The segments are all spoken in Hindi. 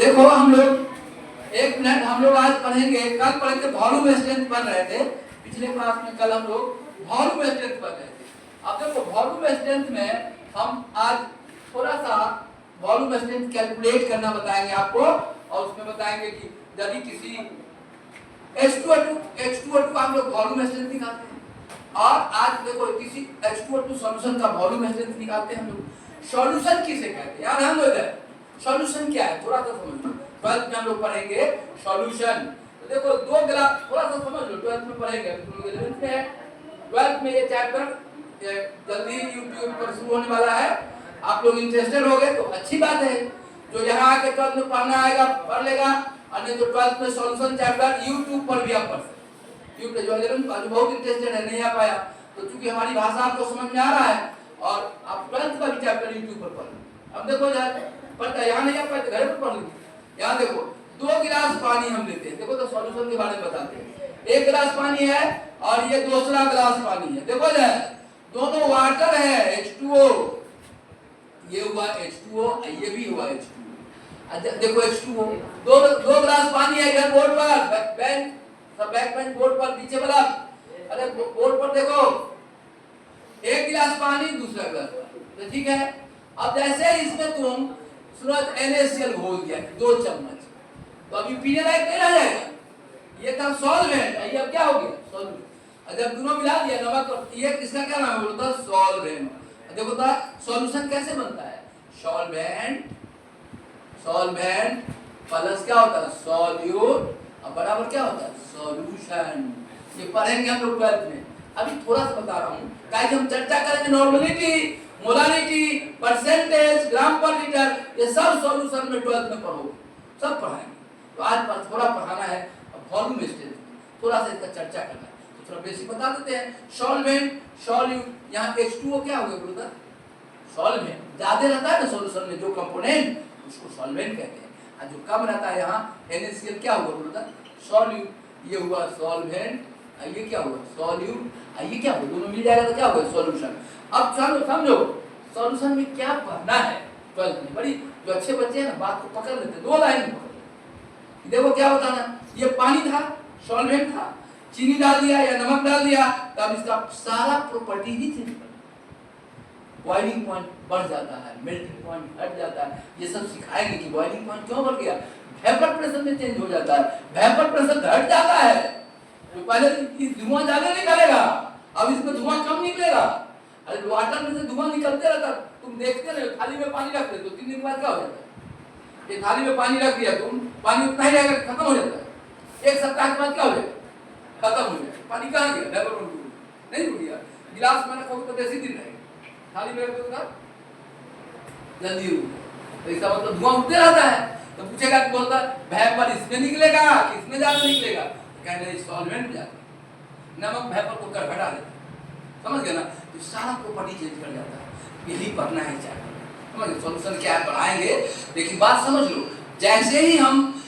देखो हम लोग एक मिनट, हम लोग आज पढ़ेंगे, कल पढ़े थे वॉल्यूम स्ट्रेंथ पढ़ रहे थे पिछले क्लास में। कल हम लोग वॉल्यूम स्ट्रेंथ पढ़ रहे थे। अब देखो वॉल्यूम स्ट्रेंथ में हम आज थोड़ा सा वॉल्यूम स्ट्रेंथ कैलकुलेट करना बताएंगे आपको, और उसमें बताएंगे कि यदि किसी H2O2 हम लोग वॉल्यूम स्ट्रेंथ निकालते हैं, और आज देखो किसी H2O2 सॉल्यूशन का वॉल्यूम स्ट्रेंथ निकालते हैं हम लोग। सॉल्यूशन किसे कहते हैं यार? हम लोग सॉल्यूशन क्या है थोड़ा सा समझ लो। 12th में हम लोग पढ़ेंगे सॉल्यूशन। तो देखो दो ग्राफ थोड़ा सा समझ लो, 12th में पढ़ेंगे, 11th में है। 12th में ये चैप्टर जल्दी ही YouTube पर शुरू होने वाला है। आप लोग इंटरेस्टेड हो गए तो अच्छी बात है, जो यहाँ आके 12th में पढ़ना आएगा पढ़ लेगा, और नहीं तो 12th में सॉल्यूशन चैप्टर YouTube पर भी आप पढ़ सकते। YouTube जो 11th का जो बहुत इंटरेस्टेड है नहीं आ पाया, तो चूंकि हमारी भाषा आपको समझ में आ रहा है और आप 12th का भी चैप्टर YouTube पर पढ़। अब देखो यार पढ़ता यहाँ नहीं आ पाए तो घर पर पढ़ लीजिए। यहाँ देखो 2 गिलास पानी हम लेते हैं, देखो तो सॉल्यूशन के बारे में बताते हैं। 1 गिलास पानी है और ये दूसरा गिलास पानी है। देखो ना दोनों वाटर है H2O, ये हुआ H2O, ये भी हुआ H2O। देखो H2O, दो गिलास पानी है इधर बोर्ड पर, बैक बेंच बोर्ड पर नीचे वाला, अरे बोर्ड पर देखो 1 गिलास पानी दूसरा गिलास पानी, तो ठीक है। अब जैसे इसमें तुम सूरज NaCl घोल दिया 2 चम्मच, तो अभी पीने लायक नहीं रह जाएगा, ये था सॉल्वेंट, ये अब क्या हो गया सॉल्वेंट। जब दोनों मिला दिया नमक और ये इसका क्या नाम है बोलता सॉल्वेंट। देखो तो सॉल्यूशन कैसे बनता है, सॉल्वेंट प्लस क्या होता है सॉल्यूट, और बराबर क्या होता है सॉल्यूशन। ये पढ़ेंगे हम लोग 12th में। अभी थोड़ा सा बता रहा हूँ ताकि हम चर्चा करेंगे नॉर्मलिटी, मोलारिटी, परसेंटेज, ग्राम पर लीटर, ये सब सॉल्यूशन में 12th में पढ़ोगे, सब पढ़ाएंगे। तो आज पर थोड़ा पढ़ाना है वॉल्यूम स्ट्रेंथ, थोड़ा सा इसका चर्चा करना है, तो थोड़ा बेसिक बता देते हैं। सॉल्वेंट सॉल्यूट, यहाँ H2O क्या हो गया बोलता सॉल्वेंट, ज्यादा रहता है ना सॉल्यूशन में जो कंपोनेंट, उसको सॉल्वेंट कहते हैं, और जो कम रहता है यहाँ NaCl क्या हुआ बोलता सॉल्यूट। ये हुआ सॉल्वेंट, ये क्या हुआ सॉल्यूट, ये क्या हुआ दोनों मिल जाएगा तो क्या होगा सॉल्यूशन। अब चलो समझो सॉल्यूशन में क्या पढ़ना है 12th में। बड़ी जो अच्छे बच्चे हैं ना बात को पकड़ लेते, 2 लाइन में पकड़। देखो क्या होता है, ये पानी था सॉल्वेंट था, चीनी डाल दिया या नमक डाल दिया, तब इसका सारा प्रॉपर्टी ही चेंज कर, बॉइलिंग पॉइंट बढ़ जाता है, मेल्टिंग पॉइंट घट जाता है। ये सब सिखाएंगे कि बॉइलिंग पॉइंट क्यों बढ़ गया, वेपर प्रेशर में चेंज हो जाता है, वेपर प्रेशर घट जाता है। तो पहले धुआं ज्यादा निकलेगा, अब इसमें धुआं कम निकलेगा। अरे वाटर में से धुआं निकलते रहता, तुम देखते रहो थाली में पानी रखते तो 3 दिन बाद क्या हो जाता है, ये थाली में पानी रख दिया तुम, पानी उतना ही रहेगा खत्म हो जाता है, 1 सप्ताह के बाद क्या हो जाएगा खत्म हो जाएगा। पानी कहाँ गया, वेपर में नहीं रुक गया। गिलास में रखोगे तो 10 दिन रहेगा, थाली में रखोगे तो जल्दी रुक, तो इसका मतलब धुआं उठते रहता है। तो पूछेगा कि बोलता वेपर इसमें निकलेगा कि इसमें ज्यादा निकलेगा, कहने सॉल्वेंट में जाता है, नमक वेपर को घटा देता है, समझ गए ना। तो सारा प्रॉपर्टी चेंज कर जाता है, यही पढ़ना है चैप्टर, समझ गए। सॉल्यूशन क्या है पढ़ाएंगे, लेकिन बात समझ लो, जैसे ही हम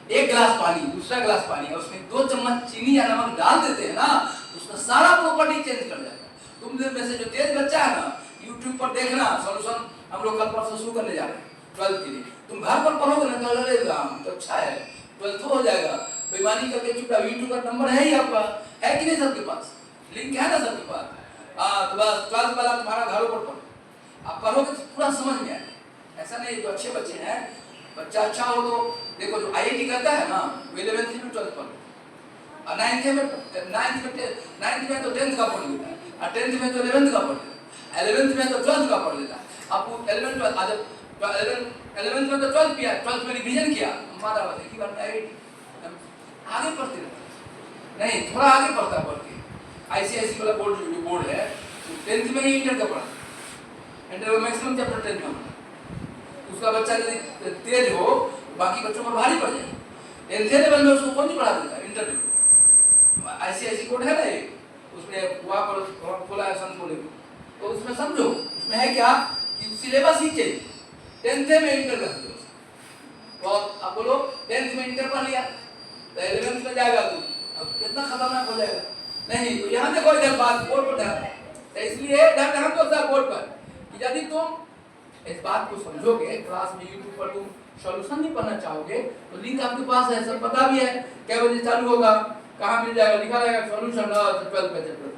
1 गिलास पानी दूसरा गिलास पानी और उसमें 2 चम्मच चीनी या नमक डाल देते हैं ना, उसका सारा प्रॉपर्टी चेंज कर जाता है। तुम में से जो तेज बच्चा है ना YouTube पर देखना, सॉल्यूशन हम लोग कल परसों शुरू करने जा रहे हैं 12th के लिए। तुम घर पर पढ़ोगे ना तो लगेगा तो अच्छा है 12th हो जाएगा, बेईमानी करके चुपचाप। YouTube का नंबर है ही आपका, है कि नहीं सबके पास, लिंक है ना सबके पास। तो बस 12th वाला तुम्हारा घरों पर पढ़ो, आप पढ़ोगे तो पूरा समझ में आएगा। ऐसा नहीं जो अच्छे बच्चे हैं, बच्चा अच्छा हो तो देखो जो IIT करता है ना वो 11th में 12th पढ़, और 9th में तो 10th का पढ़ लेता है, और 10th में तो 11th का पढ़ लेता है, 11th में तो 12th का पढ़ लेता है। आपको 11th में तो 12th किया, 12th में रिवीजन किया, हमारा बात एक ही बार IIT आगे पढ़ते रहते नहीं, थोड़ा आगे पढ़ता पढ़ के। ICIC वाला बोर्ड जो बोर्ड है 10th में ही इंटर का पढ़ा, इंटर का मैक्सिमम चैप्टर 10th का पढ़ा। उसका बच्चा यदि तेज हो बाकी बच्चों पर भारी पड़ जाए, 10th लेवल में उसको कौन नहीं पढ़ा देता, इंटर लेवल ICIC कोड है ना एक, उसमें वहाँ पर खोला है संत बोले, तो उसमें समझो उसमें है क्या कि सिलेबस ही चेंज, 10th में इंटर का सिलेबस। तो आप बोलो 10th में इंटर पढ़ लिया तो 11th में जाएगा तू, अब कितना खतरनाक हो जाएगा। नहीं तो यहाँ देखो इधर बात बोर्ड पर ध्यान, तो इसलिए ध्यान दो सर बोर्ड पर कि यदि तुम इस बात को समझोगे, क्लास में यूट्यूब पर तुम सॉल्यूशन नहीं पढ़ना चाहोगे तो लिंक आपके पास है, सब पता भी है क्या बजे चालू होगा, कहाँ मिल जाएगा, लिखा रहेगा सॉल्यूशन 12 का चैप्टर।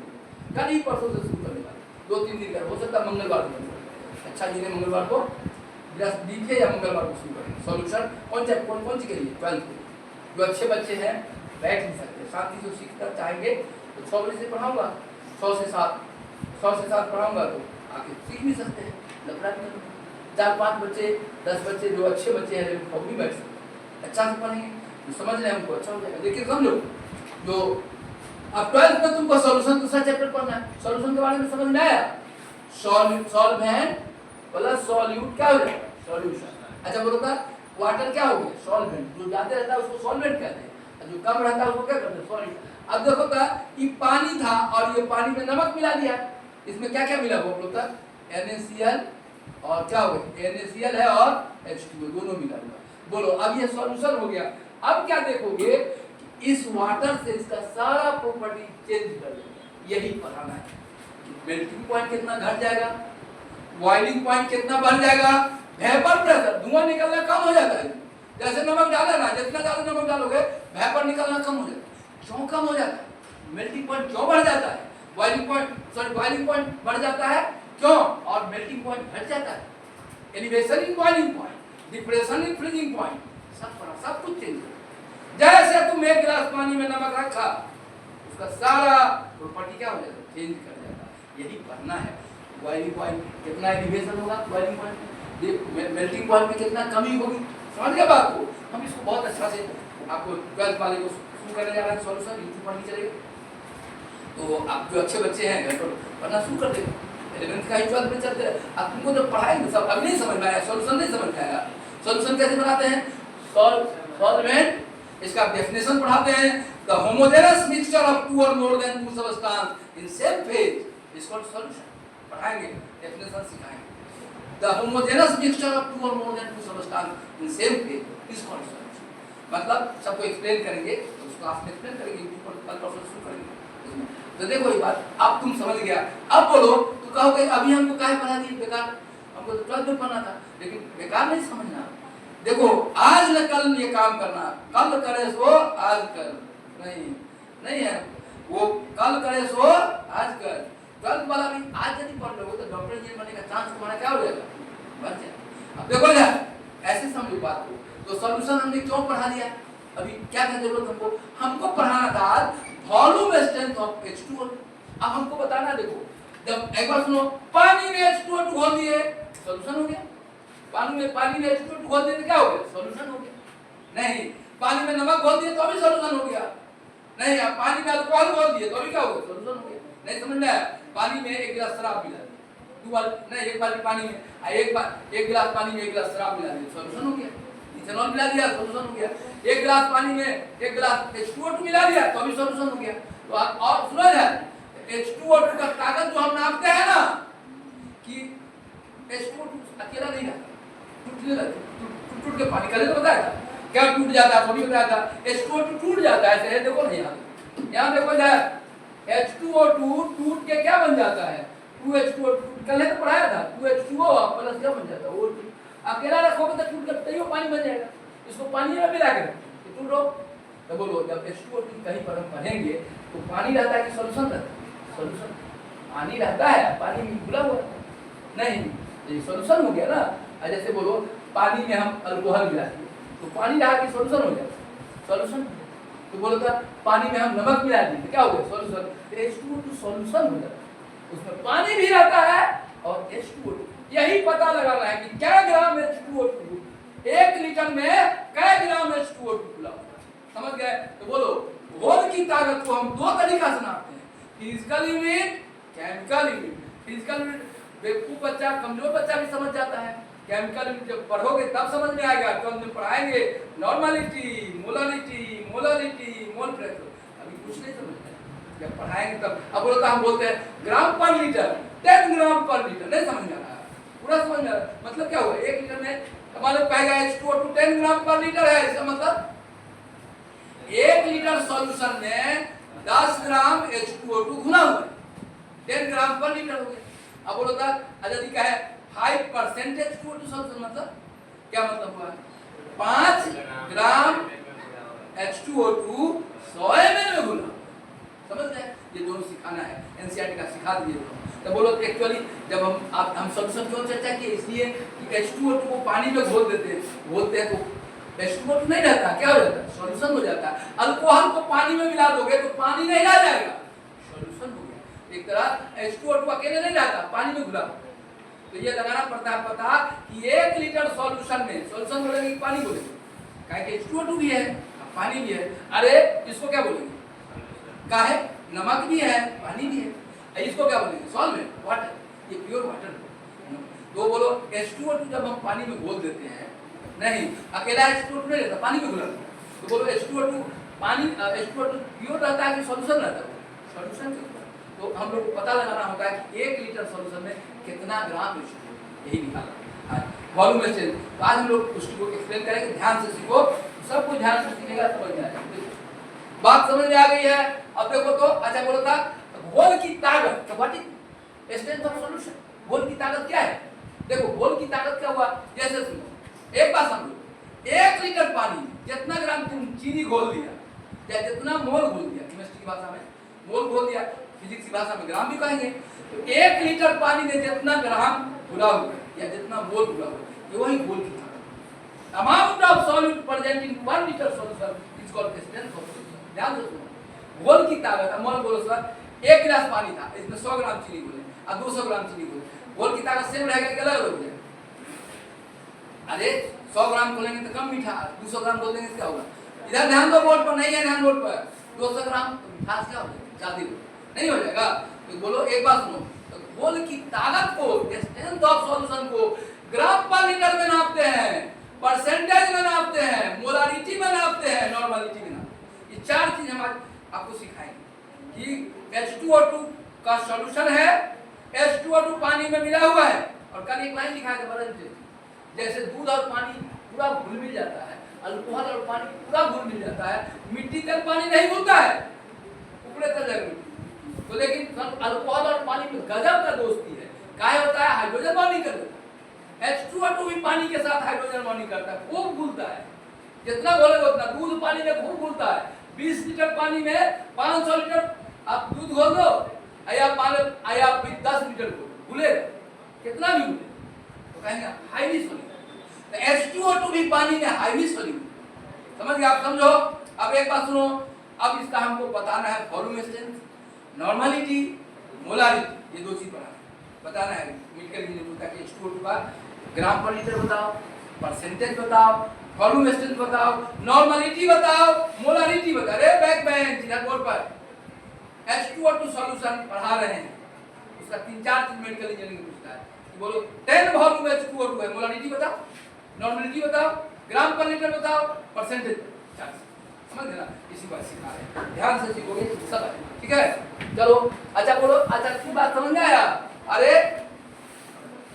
कल ही परसों से शुरू करने वाले, 2-3 दिन का, हो सकता है मंगलवार को। अच्छा जी ने मंगलवार को दिखे या मंगलवार को शुरू करेंगे सॉल्यूशन। कौन सी के लिए? 12 के लिए। जो अच्छे बच्चे हैं बैठ नहीं सकते, शांति से सीखकर चाहेंगे तो 6 बजे से पढ़ाऊंगा, 100 से 7 पढ़ाऊंगा तो आके सीख भी सकते हैं। लफड़ा भी नहीं, 4-5 बच्चे 10 बच्चे जो अच्छे बच्चे हैं वो भी बैठ सकते हैं, अच्छा से पढ़ेंगे तो समझ रहे हैं हमको अच्छा हो जाएगा। देखिए समझो, जो अब 12th में तुमको सॉल्यूशन दूसरा चैप्टर पढ़ना है, सॉल्यूशन के बारे में समझ में आया? सॉल्वेंट प्लस सॉल्यूट क्या हो जाएगा? सॉल्यूशन। अच्छा बोलो था वाटर क्या हो गया? सॉल्वेंट। जो ज्यादा रहता है उसको सॉल्वेंट कहते हैं, जो कम रहता है उसको क्या कहते हैं? सॉल्यूट। अब देखो था ये पानी था और ये पानी में नमक मिला दिया, इसमें क्या क्या मिला बोलो था? NaCl और क्या हो गया? NaCl है और H2O दोनों मिला हुआ। बोलो अब ये सॉल्यूशन हो गया। अब क्या देखोगे कि इस वाटर से इसका सारा प्रॉपर्टी चेंज कर देंगे, यही पढ़ाना है। मेल्टिंग पॉइंट कितना घट जाएगा, बॉइलिंग पॉइंट कितना बढ़ जाएगा, वेपर प्रेशर धुआं निकलना कम हो जाता है। जैसे नमक डाला ना, जितना ज्यादा नमक डालोगे वेपर निकलना कम हो जाता है। क्यों कम हो जाता है? मेल्टिंग पॉइंट क्यों बढ़ जाता है? बॉइलिंग पॉइंट बढ़ जाता है क्यों? और मेल्टिंग पॉइंट घट जाता है। Elevation in boiling point, depression in freezing point, सब कुछ चेंज हो। जैसे तुम 1 गिलास पानी में नमक रखा, उसका सारा प्रॉपर्टी क्या हो जाता है? चेंज कर जाता है। यही पढ़ना है। बॉइलिंग पॉइंट कितना एलिवेशन होगा, बॉइलिंग पॉइंट मेल्टिंग पॉइंट में कितना कमी होगी, समझ गए बात को? हम इसको बहुत अच्छा से आपको 12th वाले को शुरू करने जा रहे हैं सॉल्यूशन, यूट्यूब पर नहीं चलेगा तो आप जो अच्छे बच्चे हैं घर पर पढ़ना शुरू कर देंगे। 11th का ही 12th में चलते हैं। अब तुमको जब पढ़ाएंगे सब अभी नहीं समझ में आया, सॉल्यूशन नहीं समझ में आएगा। सॉल्यूशन कैसे बनाते हैं? सॉल्वेंट, इसका डेफिनेशन पढ़ाते हैं। The homogeneous mixture of 2 or more than 2 substances in same phase is called solution। पढ़ाएंगे, डेफिनेशन सिखाएंगे। The homogeneous mixture of 2 or more than 2 substances in same phase is called solution। मतलब सबको एक्सप्लेन करेंगे, उस क्लास में एक्सप्लेन करेंगे, ऊपर कल परसों शुरू करेंगे। तो देखो ये बात अब तुम समझ गया। अब बोलो तो कहोगे अभी हमको काहे पढ़ा दिए, बेकार, हमको तो 12th में पढ़ना था। लेकिन बेकार नहीं समझना। देखो आज न कल ये काम करना, कल करे सो आज कर, नहीं है वो कल करे सो आज कर। 12th वाला भी आज यदि पढ़ लोगे तो डॉक्टर इंजीनियर बनने का चांस तुम्हारा क्या हो जाएगा? बढ़ जाएगा। अब देखो यार ऐसे समझो बात को। तो सॉल्यूशन हमने क्यों पढ़ा दिया? अभी क्या क्या जरूरत हमको पढ़ाना था वॉल्यूम स्ट्रेंथ ऑफ H2O। अब हमको बताना, देखो जब एक बार सुनो, पानी में H2O घोल दिए सॉल्यूशन हो गया। पानी में H2O घोल दिए तो क्या हो गया? सॉल्यूशन हो गया। नहीं, पानी में नमक घोल दिए तो भी सॉल्यूशन हो गया। नहीं, अब पानी में अल्कोहल घोल दिए तो भी क्या हो गया? सॉल्यूशन हो गया। नहीं समझ में आया? पानी में 1 गिलास शराब मिला दिया, एक बाल्टी पानी में 1 गिलास पानी में 1 गिलास शराब मिला दिया, सॉल्यूशन हो गया। इथेनॉल मिला दिया, सॉल्यूशन हो गया। 1 गिलास पानी में 1 गिलास H2O मिला दिया तो भी सॉल्यूशन हो गया। तो और सुनो यार, H2O का ताकत जो हम नापते हैं ना कि H2O अकेला नहीं रहता, टूट के पानी कल तो बताया क्या टूट जाता है, थोड़ी बताया था। H2O टूट जाता है, ऐसे है देखो ना, यहाँ देखो यार H2O टूट के क्या बन जाता है? 2H2O कल तो पढ़ाया था, 2H2O प्लस क्या बन जाता है? O2। अकेला रखोगे तो टूट कर तैयो पानी बन जाएगा। इसको पानी में मिला कर टूटो तो बोलो जब H2O कहीं पर हम पढ़ेंगे तो पानी रहता है कि सॉल्यूशन रहता है? सॉल्यूशन पानी रहता है, पानी में घुला हुआ नहीं, ये सॉल्यूशन हो गया ना। जैसे बोलो पानी में हम अल्कोहल मिला दिए तो पानी रहा कि सॉल्यूशन हो गया? सॉल्यूशन। तो बोलो तो पानी में हम नमक मिला दिए तो क्या हो गया? सॉल्यूशन। H2O सॉल्यूशन हो जाता है, उसमें पानी भी रहता है और H2O। यही पता लगाना है कि क्या ग्राम H2O, 1 लीटर में क्या ग्राम H2O खुला हुआ। समझ गए? तो बोलो घोल की ताकत को हम 2 तरीका से नापते हैं, physical unit, chemical unit. Physical unit बेवकूफ बच्चा, कमजोर बच्चा भी समझ जाता है। केमिकल यूनिट जब पढ़ोगे तब समझ में आएगा। तो हम पढ़ाएंगे नॉर्मलिटी, मोलालिटी, मोल फ्रैक्शन, अभी कुछ नहीं समझते हैं। जब पढ़ाएंगे तब। अब बोलता हम बोलते हैं ग्राम पर लीटर, 10 ग्राम पर लीटर, नहीं समझ में आ रहा, पूरा समझ में आ रहा। मतलब क्या हुआ? 1 लीटर में हमारे कहेगा H2O 10 ग्राम पर लीटर है। इसका मतलब 1 लीटर सॉल्यूशन में 10 ग्राम H2O घुला हुआ है, 10 ग्राम पर लीटर हो गया। अब बोलो था यदि कहे 5% H2O2 सॉल्यूशन मतलब क्या मतलब हुआ? 5 ग्राम H2O2 100 ml में घुला। समझ गए? ये दोनों सिखाना है, एनसीईआरटी का सिखा दिए तो बोलो एक्चुअली जब हम सॉल्यूशन क्यों चर्चा किए, इसलिए कि H2O2 को पानी में घोल देते हैं तो H2O2 नहीं रहता, क्या हो जाता है? सॉल्यूशन हो जाता है। अल्कोहल को पानी में मिला दोगे तो पानी नहीं रह जाएगा, सॉल्यूशन हो गया। एक तरह H2O2 अकेले नहीं रहता, पानी में घुला। तो ये लगाना पड़ता है पता कि 1 लीटर सॉल्यूशन में, सॉल्यूशन बोलेंगे कि पानी बोलेंगे, काहे कि H2O2 भी है, पानी भी है। अरे इसको क्या बोलेंगे? काहे? नमक भी है, पानी भी है। इसको क्या बोलेंगे? सॉल्वेंट, वाटर, ये प्योर वाटर। तो बोलो H2O2 जब हम पानी में घोल देते हैं, नहीं अकेला H2O2 नहीं रहता, पानी में घुला, तो बोलो H2O2 H2O2 प्योर रहता है कि सॉल्यूशन रहता है? सॉल्यूशन के ऊपर। तो हम लोग को पता लगाना होता है कि 1 लीटर सॉल्यूशन में कितना ग्राम H2O2, यही निकालना है वॉल्यूम एस्टेंस। तो आज हम लोग उसको एक्सप्लेन करेंगे, ध्यान से सीखो, सब कुछ ध्यान से सीखेगा समझ में आएगा। बात समझ में आ गई है? अब देखो तो अच्छा बोलो था घोल की ताकत, तो what is strength of solution? घोल की ताकत क्या है? देखो घोल की ताकत क्या हुआ, जैसे सुनो एक बात समझो, 1 लीटर पानी जितना ग्राम तुम चीनी घोल दिया या जितना मोल घोल दिया, केमिस्ट्री की भाषा में मोल घोल दिया, फिजिक्स की भाषा में ग्राम भी कहेंगे, तो 1 लीटर पानी में जितना ग्राम घुला हुआ या जितना मोल घुला हुआ, ये वही घोल की ताकत। Amount of solute present in 1 litre solution is called strength of solution. ध्यान से सुनो, घोल की ताकत, मोल बोलो सर 1 गिलास पानी था, इसमें 100 ग्राम चीनी घोले और 200 ग्राम चीनी घोले, घोल की ताकत सेम रहेगा कि अलग हो जाएगा? अरे 100 ग्राम घोलेंगे तो कम मीठा, 200 ग्राम घोल देंगे तो क्या होगा? इधर ध्यान दो, बोर्ड पर नहीं है ध्यान, बोर्ड पर 200 ग्राम तो मिठास क्या हो जाएगा? ज्यादा नहीं हो जाएगा? तो बोलो एक बात सुनो, तो घोल की ताकत को, स्ट्रेंथ ऑफ सॉल्यूशन को ग्राम पर लीटर में नापते हैं, परसेंटेज में नापते हैं, मोलारिटी में नापते हैं, नॉर्मलिटी में नापते हैं। ये 4 चीज हम आपको सिखाएंगे कि H2O2 का सॉल्यूशन है, H2O2 पानी में मिला हुआ है, और कल एक लाइन लिखा है बदलते, जैसे दूध और पानी पूरा घुल मिल जाता है, अल्कोहल और पानी पूरा घुल मिल जाता है, मिट्टी तक पानी नहीं घुलता है, ऊपरे तक जाएगा। तो लेकिन अल्कोहल और पानी में गजब का दोस्ती है, क्या होता है? हाइड्रोजन बॉन्डिंग कर देता है। H2O2 भी पानी के साथ हाइड्रोजन बॉन्डिंग करता है, खूब घुलता है, जितना घोलेगा उतना। दूध पानी में खूब घुलता है, 20 लीटर पानी में 500 लीटर आप दूध घोल दो, या फिर 10 लीटर घुलेगा, कितना भी घुले तो कहेंगे हाईली सॉल्यूबल। तो H2O2 भी पानी में हाईली सॉल्यूबल। समझ गए? आप समझो। अब एक बात सुनो, अब इसका हमको बताना है वॉल्यूम स्ट्रेंथ, नॉर्मलिटी, मोलारिटी, ये 2 चीज बताना है मिलकर कि H2O2 का ग्राम पर लीटर बताओ, परसेंटेज बताओ, वॉल्यूम स्ट्रेंथ बताओ, नॉर्मलिटी बताओ, मोलारिटी बताओ। अरे बैक बेंच इधर बोर्ड पर H2O2 सॉल्यूशन पढ़ा रहे हैं, उसका 3-4 चीज मेडिकल इंजीनियरिंग पूछता है। बोलो 10 वॉल्यूम H2O2 है, मोलारिटी बताओ, नॉर्मलिटी बताओ, ग्राम पर लीटर बताओ, परसेंटेज। समझ गए ना? इसी बात सिखा रहे हैं, ध्यान से सीखोगे सब है, ठीक है? चलो अच्छा बोलो, अच्छा की बात समझ में आया? अरे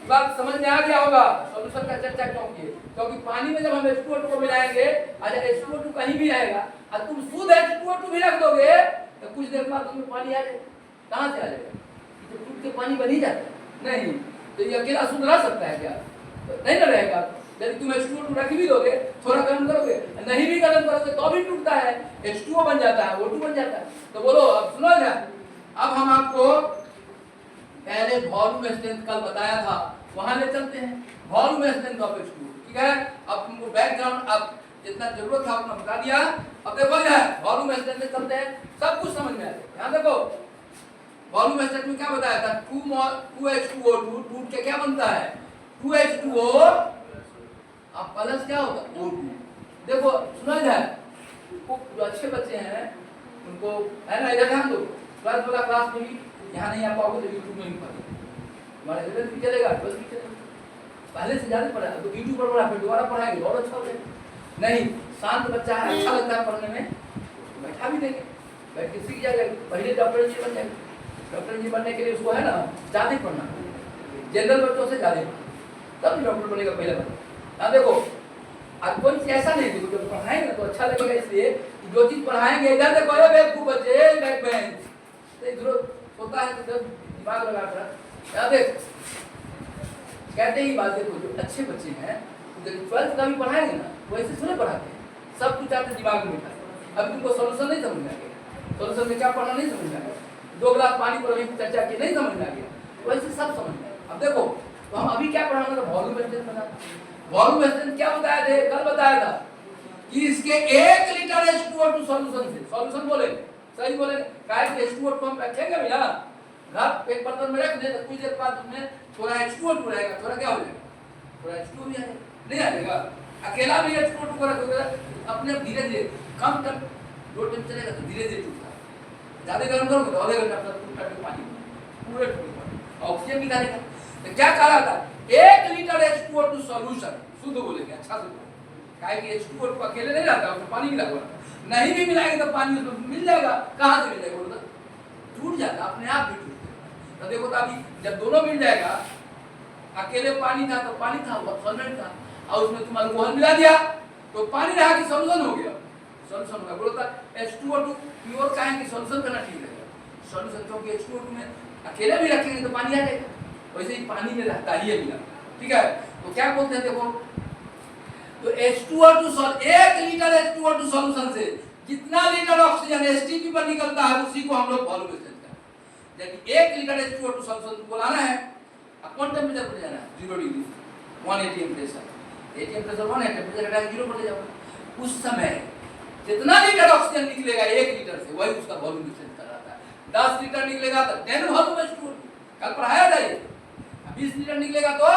बात समझ में आ गया होगा। सॉल्यूशन का चर्चा क्यों किए? क्योंकि पानी में जब हम H2O2 को मिलाएंगे, अच्छा H2O2 कहीं भी रहेगा और तुम शुद्ध H2O2 भी रख दोगे तो कुछ देर बाद उसमें पानी आ जाएगा। कहां से आ जाएगा? तो टूट के पानी बन ही जाता है, नहीं तो ये अकेला शुद्ध रह सकता है क्या? तो नहीं ना रहेगा। यदि तुम H2O2 रख भी दोगे, थोड़ा गर्म करोगे, नहीं भी गर्म करोगे तो भी टूटता है, H2O बन जाता है, O2 बन जाता है। तो बोलो अब सुनो ध्यान, अब हम आपको पहले वॉल्यूम स्ट्रेंथ कल बताया था, वहां ले चलते हैं। वॉल्यूम स्ट्रेंथ ऑफ H2O, ठीक है? अब तुमको बैकग्राउंड अब जितना जरूरत था उतना बता दिया। अब देखो यार वॉल्यूम स्ट्रेंथ में चलते हैं, सब कुछ समझ में आ जाएगा। ध्यान देखो, वॉल्यूम स्ट्रेंथ में क्या बताया था? 2H2O2 टूट के क्या बनता है? 2H2O अब प्लस क्या होगा? O2। देखो सुना जाए, जो अच्छे बच्चे हैं उनको है ना, इधर ध्यान दो। ट्वेल्थ वाला क्लास में भी यहाँ नहीं आ पाओगे तो यूट्यूब में भी पढ़ो, हमारे 11th भी चलेगा, 12th भी चलेगा। पहले से ज्यादा पढ़ा तो यूट्यूब पर पढ़ा, फिर दोबारा पढ़ाएंगे और अच्छा हो जाएगा। नहीं शांत बच्चा है, अच्छा लगता है पढ़ने में, बैठा भी देंगे, बैठ के सीख जाएगा। पहले डॉक्टर इंजीनियर बन जाएगा। डॉक्टर इंजीनियर बनने के लिए उसको है ना ज्यादा पढ़ना, जनरल बच्चों से ज्यादा, तब डॉक्टर बनेगा पहले बार। हाँ देखो, अब कोई चीज ऐसा नहीं देखो, जब पढ़ाएंगे तो अच्छा लगेगा, इसलिए जो चीज पढ़ाएंगे इधर देखो, ये बेवकूफ बच्चे बैक बेंच तो इधर होता है तो दिमाग लगा कर याद देख। कहते ही बात देखो, जो अच्छे बच्चे हैं जब 12th का भी पढ़ाएंगे ना वैसे थोड़े पढ़ाते हैं, सब कुछ आते दिमाग में बैठा। अब तुमको सॉल्यूशन नहीं समझ में आ गया, सॉल्यूशन में क्या पढ़ना नहीं समझ में आ गया, 2 गिलास पानी पर अभी चर्चा की नहीं समझ में आ गया, वैसे सब समझ में। अब देखो तो हम अभी क्या पढ़ाना था, वॉल्यूम स्ट्रेंथ बना। वॉल्यूम स्ट्रेंथ क्या बताया थे, कल बताया था कि इसके 1 लीटर H2O2 सॉल्यूशन से, सॉल्यूशन बोले सही बोले, काय के H2O2 को हम रखेंगे भैया घर एक बर्तन में रख दे तो कुछ देर बाद उसमें थोड़ा H2O2 रहेगा, थोड़ा क्या हो जाएगा, थोड़ा H2O भी आएगा, नहीं आएगा। अकेला भी H2O2 को रखोगे अपने धीरे धीरे कम लो टेम्परेचर चलेगा तो धीरे धीरे टूटता है, ज्यादा गर्म करोगे तो आधे घंटा तक टूटता है पानी पूरे टूटेगा, ऑक्सीजन निकालेगा। तो क्या कहा था, 1 लीटर H2O2 सॉल्यूशन, शुद्ध बोलेंगे अच्छा से, काहे कि H2O2 अकेले नहीं रहता, उसमें पानी मिला हुआ नहीं भी मिलाएंगे तो पानी उसमें मिल जाएगा, कहां से मिल जाएगा बोलो, टूट जाता अपने आप भी टूट जाएगा। तो देखो तो अभी जब दोनों मिल जाएगा, अकेले पानी था तो पानी था वो सॉल्वेंट था, और उसमें तुम अल्कोहल मिला दिया तो पानी रहा कि सॉल्यूशन हो गया, सॉल्यूशन हो गया। बोलो तो H2O2 प्योर काहे कि सॉल्यूशन करना ठीक रहेगा, सॉल्यूशन क्योंकि H2O2 में अकेले भी रखेंगे तो पानी आ जाएगा, वैसे ही पानी में रहता ही है मिला, ठीक है। तो क्या बोलते हैं देखो, तो H2O2 1 लीटर H2O2 सॉल्यूशन से जितना लीटर ऑक्सीजन एसटीपी पर निकलता है उसी को हम लोग वॉल्यूम स्ट्रेंथ कहते हैं। जब 1 लीटर H2O2 सॉल्यूशन को लाना है, अब कौन टेंपरेचर पर जाना है, 0 डिग्री 180 प्रेशर, 80 प्रेशर 1 है, टेंपरेचर घटा के 0 पर ले जाओगे। उस समय जितना लीटर ऑक्सीजन निकलेगा 1 लीटर से वही उसका वॉल्यूम स्ट्रेंथ कहलाता है। 10 लीटर निकलेगा तो 10 वॉल्यूम H2O2, कल पढ़ाया था ये। 20 लीटर निकलेगा तो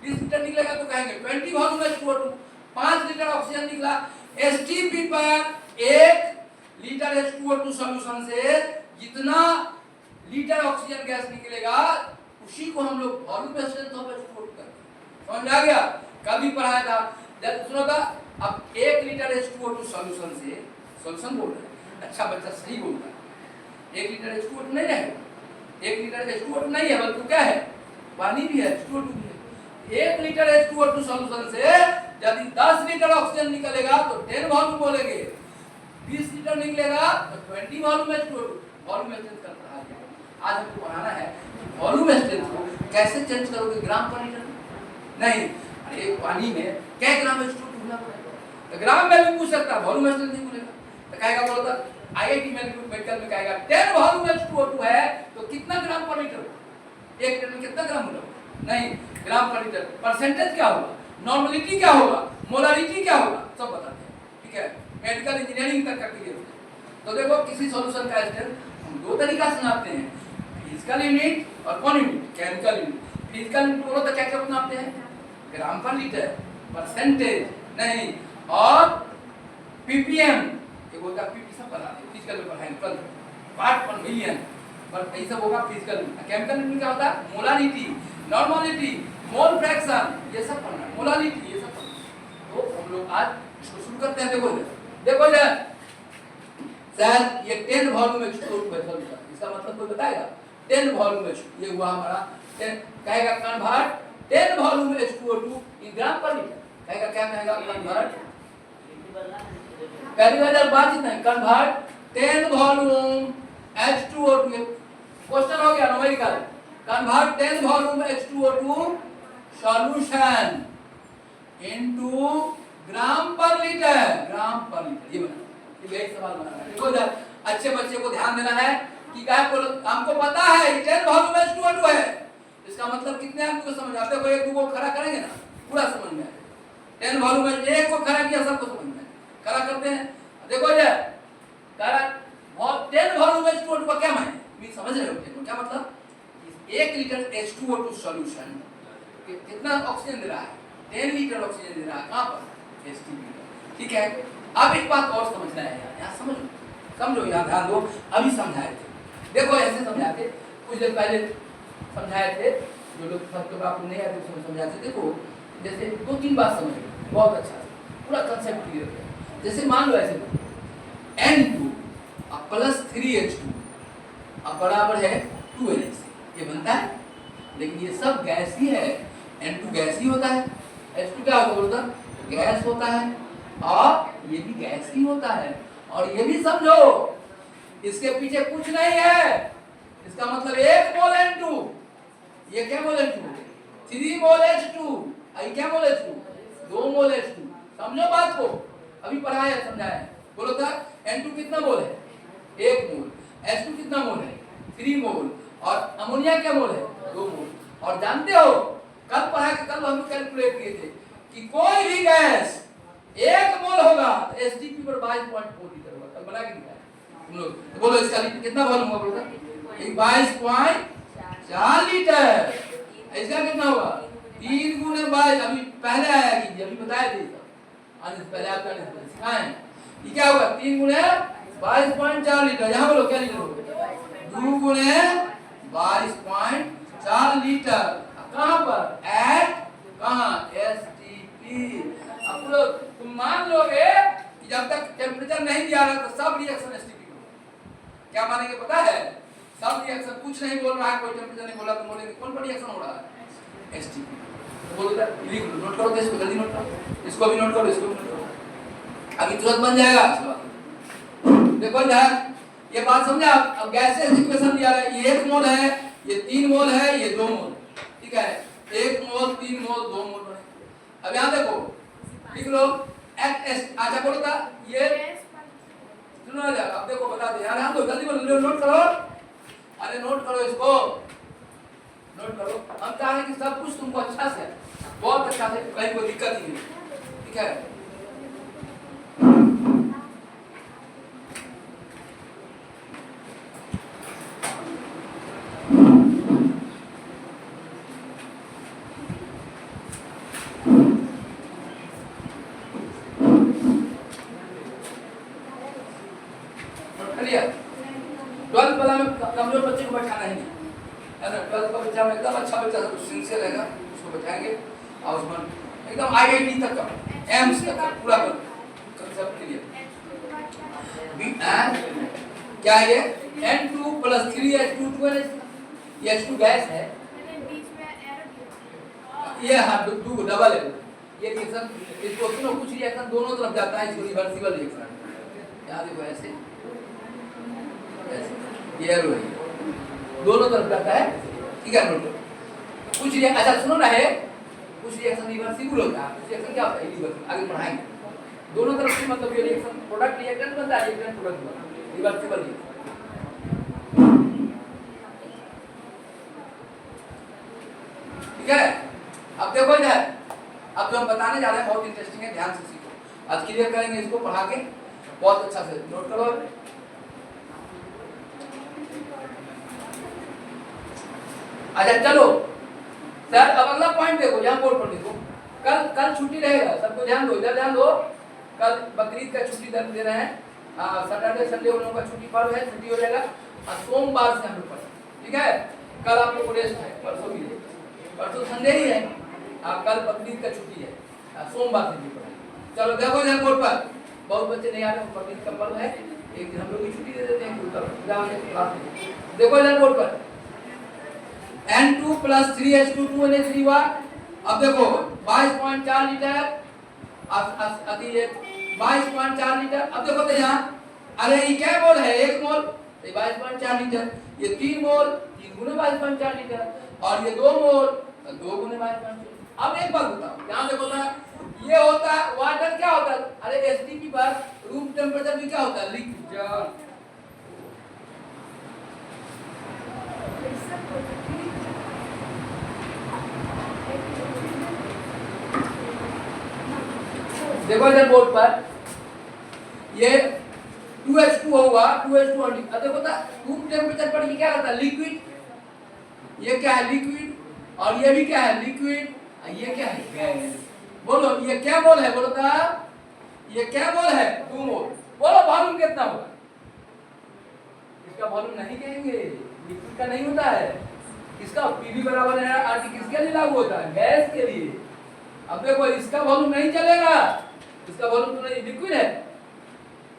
20 लीटर निकलेगा तो कहेंगे 20 वॉल्यूम H2O2। 5 लीटर ऑक्सीजन निकला, एसटीपी पर 1 लीटर H2O2 सॉल्यूशन से जितना लीटर ऑक्सीजन गैस निकलेगा उसी को हम लोग वॉल्यूम स्ट्रेंथ ऑफ H2O2 कहते हैं। समझ आ गया, कभी पढ़ाया था जब सुनो था। अब 1 लीटर H2O2 सॉल्यूशन से, सॉल्यूशन बोल रहे हैं, अच्छा बच्चा सही बोलता है, 1 लीटर H2O2 नहीं रहेगा, 1 लीटर H2O2 नहीं है बल्कि क्या है, पानी भी है, H2O2 भी है। 1 लीटर H2O2 सॉल्यूशन से यदि 10 लीटर ऑक्सीजन निकलेगा तो 10 वॉल्यूम बोलेंगे, 20 लीटर निकलेगा तो 20 वॉल्यूम H2O2, वॉल्यूम स्ट्रेंथ का पढ़ा गया। आज हमको पढ़ाना है वॉल्यूम स्ट्रेंथ को कैसे चेंज करोगे, ग्राम पर लीटर नहीं, अरे पानी में क्या ग्राम H2O2 होना पड़ेगा, तो ग्राम में भी पूछ सकता है, वॉल्यूम स्ट्रेंथ नहीं बोलेगा तो कहेगा, बोलता आईआईटी मेडिकल में कहेगा 10 वॉल्यूम H2O2 है तो कितना ग्राम पर लीटर, 1 लीटर में कितना ग्राम होगा, नहीं ग्राम पर लीटर। परसेंटेज क्या होगा, नॉर्मलिटी क्या होगा, मोलारिटी क्या होगा, सब बताते हैं, ठीक है। मेडिकल इंजीनियरिंग तक का क्लियर होता है। तो देखो किसी सॉल्यूशन का स्ट्रेंथ हम 2 तरीका से नापते हैं, फिजिकल यूनिट और कौन unit, chemical unit. Physical unit बोलो तो क्या क्या नापते हैं, ग्राम पर लीटर, परसेंटेज नहीं, और पीपीएम, ये बोलता पीपी सब बना दे, फिजिकल में पढ़ाएंगे कल, पार्ट पर मिलियन पर यही सब होगा फिजिकल। केमिकल यूनिट क्या होता है, मोलारिटी, नॉर्मलिटी, मोल फ्रैक्शन, ये सब पढ़ना, मोलारिटी ये सब पढ़ना। तो हम लोग आज इसको शुरू करते हैं। देखो देखो सर ये 10 वॉल्यूम H2O2 है सॉल्यूशन, इसका मतलब कोई बताएगा, 10 वॉल्यूम H2, ये हुआ हमारा 10, कहेगा कन्वर्ट 10 वॉल्यूम H2O2 इन ग्राम पर लीटर, कहेगा क्या कहेगा, कन्वर्ट पहली बार बात नहीं, कन्वर्ट 10 वॉल्यूम H2O2, क्वेश्चन हो गया numerical, convert 10 volume H2O2 solution into ग्राम पर लीटर, ग्राम पर लीटर, ये बना, यही सवाल बना है। देखो अच्छे बच्चे को ध्यान देना है कि क्या हमको पता है 10 वॉल्यूम H2O2 है, इसका मतलब कितने आपको समझ आते हो, एक को खड़ा करेंगे ना पूरा समझ में आएगा। 10 वॉल्यूम में एक को खड़ा किया सबको समझ में आएगा, खड़ा करते हैं। देखो करा 10 वॉल्यूम H2O2 का क्या मायने, समझ रहे हो क्या मतलब, 1 लीटर H2O2 सॉल्यूशन कितना ऑक्सीजन दे रहा है, 10 लीटर ऑक्सीजन दे रहा है, कहां पर, एसटीपी पर, ठीक है। अब एक बात और समझना है यहाँ समझो यहाँ ध्यान दो, अभी समझाए थे, देखो ऐसे समझाते कुछ देर पहले समझाए थे, जो लोग सब आपको नहीं आते उसमें समझाते। देखो जैसे 2-3 बात समझ बहुत अच्छा पूरा कंसेप्ट क्लियर है। जैसे मान लो ऐसे N2 प्लस 3H2 अब बराबर है 2NH, ये बनता है, लेकिन ये सब गैस ही है, N2 गैस ही होता है, H2 क्या होता बोलता गैस होता है, और ये भी गैस ही होता है। और ये भी समझो इसके पीछे कुछ नहीं है, इसका मतलब 1 मोल N2, ये क्या मोल N2, 3 मोल H2, आई क्या मोल H2, 2 मोल H2। समझो बात को, अभी पढ़ाया समझाया। बोलो था N2 कितना मोल है, 1 मोल। H2 कितना मोल है, 3 मोल। और अमोनिया क्या मोल है, 2 मोल। और जानते हो कल पढ़ा के कल हम कैलकुलेट किए थे कि कोई भी गैस 1 मोल होगा तो एसटीपी पर 22.4 लीटर होगा। कल बना के दिखाया तुम लोग। तो बोलो इसका कितना वॉल्यूम होगा, बोलो 22.4 लीटर। इसका कितना होगा, 3 गुने 22। अभी पहले आया कि अभी बताया थे आने से पहले आपका सिखाएं। ये क्या होगा, 3 गुने 22.4 लीटर। यहाँ बोलो क्या लीटर होगा, 2 गुने 22.4 लीटर। कहाँ पर, एट कहाँ, एसटीपी। अब लोग तुम मान लोगे कि जब तक टेम्परेचर नहीं दिया रहा तो सब रिएक्शन एसटीपी होगा। क्या मानेंगे पता है, सब रिएक्शन, कुछ नहीं बोल रहा है, कोई टेम्परेचर नहीं बोला तो बोलेंगे कौन सा रिएक्शन हो रहा है, एसटीपी। तो बोलो लिख लो, नोट करो, इसको जल्दी नोट करो, इसको भी नोट करो, इसको भी नोट करो, अभी तुरंत बन जाएगा। देखो यार ये बात समझा। अब गैसेस इक्वेशन दिया है, ये 1 मोल है, ये 3 मोल है, ये 2 मोल, ठीक है। 1 मोल 3 मोल 2 मोल है। अब यहाँ देखो लिख लो एस। अच्छा बोलो था ये सुनो यार, अब देखो बता दे यार, हम तो जल्दी बोलो, नोट करो, अरे नोट करो, इसको नोट करो। हम चाह रहे हैं कि सब कुछ तुमको अच्छा से, बहुत अच्छा से, कहीं कोई दिक्कत ही नहीं, ठीक है। कमजोर बच्चे को बैठाना ही नहीं है ना। 12th का बच्चा में एकदम अच्छा बच्चा सिंसियर रहेगा, उसको बैठाएंगे और उसमें एकदम आईआईटी तक का, एम्स तक का पूरा कंसेप्ट क्लियर। क्या है ये, N2 + 3H2 2NH, ये H2 गैस है, ये हाँ दो डबल है। ये रिएक्शन, इसको सुनो, कुछ रिएक्शन दोनों तरफ जाता है, इसको रिवर्सिबल रिएक्शन। यहाँ देखो ऐसे ये दोनों तरफ जाता है, ठीक है। नोट कुछ रिएक्शन, अच्छा सुनो ना, है कुछ रिएक्शन रिवर्सिबल होता है, कुछ रिएक्शन क्या होता है रिवर्सिबल, आगे पढ़ाएंगे। दोनों तरफ से मतलब ये रिएक्शन प्रोडक्ट रिएक्टेंट बनता है, रिएक्टेंट प्रोडक्ट बनता है, रिवर्सिबल रिएक्शन। ठीक है। अब देखो इधर, अब जो हम बताने जा रहे हैं बहुत इंटरेस्टिंग है, ध्यान से सीखो। आज क्लियर करेंगे इसको पढ़ा के, बहुत अच्छा से नोट करो। अच्छा चलो सर, अब अगला पॉइंट देखो, यहाँ बोर्ड पर देखो। कल छुट्टी रहेगा, सबको ध्यान दो, इधर ध्यान दो। कल बकरीद का छुट्टी दे रहे हैं, सैटरडे संडे उन लोगों का छुट्टी पर्व है, छुट्टी हो जाएगा। और सोमवार से हम लोग पढ़ेंगे, ठीक है। कल आप लोग को रेस्ट है, परसों भी है, परसों संडे ही है, कल बकरीद का छुट्टी है, सोमवार से भी पढ़ेंगे। चलो देखो इधर बोर्ड पर, बहुत बच्चे नहीं आ रहे, बकरीद का पर्व है, एक दिन हम लोग की छुट्टी दे देते हैं। देखो इधर बोर्ड पर N2 + 3H2 2NH3 हुआ। अब देखो 22.4 लीटर, अति 22.4 लीटर। अब देखो तो यहाँ, अरे ये क्या मोल है, 1 मोल, 22.4 लीटर। ये 3 मोल, 3 गुने 22.4 लीटर। और ये 2 मोल, 2 गुने 22.4। अब एक बात बताओ, यहाँ देखो ना, ये होता है वाटर, क्या होता है, अरे एसटीपी पर रूम टेम्परेचर भी क्या होता है, लिक्विड। देखो इधर बोर्ड पर ये 2H2 होगा, 2H2 देखो ना, रूम टेम्परेचर पर ये क्या रहता है, लिक्विड। ये क्या है, लिक्विड। और ये भी क्या है, लिक्विड। ये क्या है, गैस। बोलो ये क्या मोल है, बोलो था ये क्या मोल है, 2 मोल। बोलो वॉल्यूम कितना होगा, इसका वॉल्यूम नहीं कहेंगे, लिक्विड का नहीं होता है, इसका पीवी बराबर है आरटी किसके लिए लागू होता है, गैस के लिए। अब देखो इसका वॉल्यूम नहीं चलेगा, इसका वॉल्यूम तो नहीं, लिक्विड है,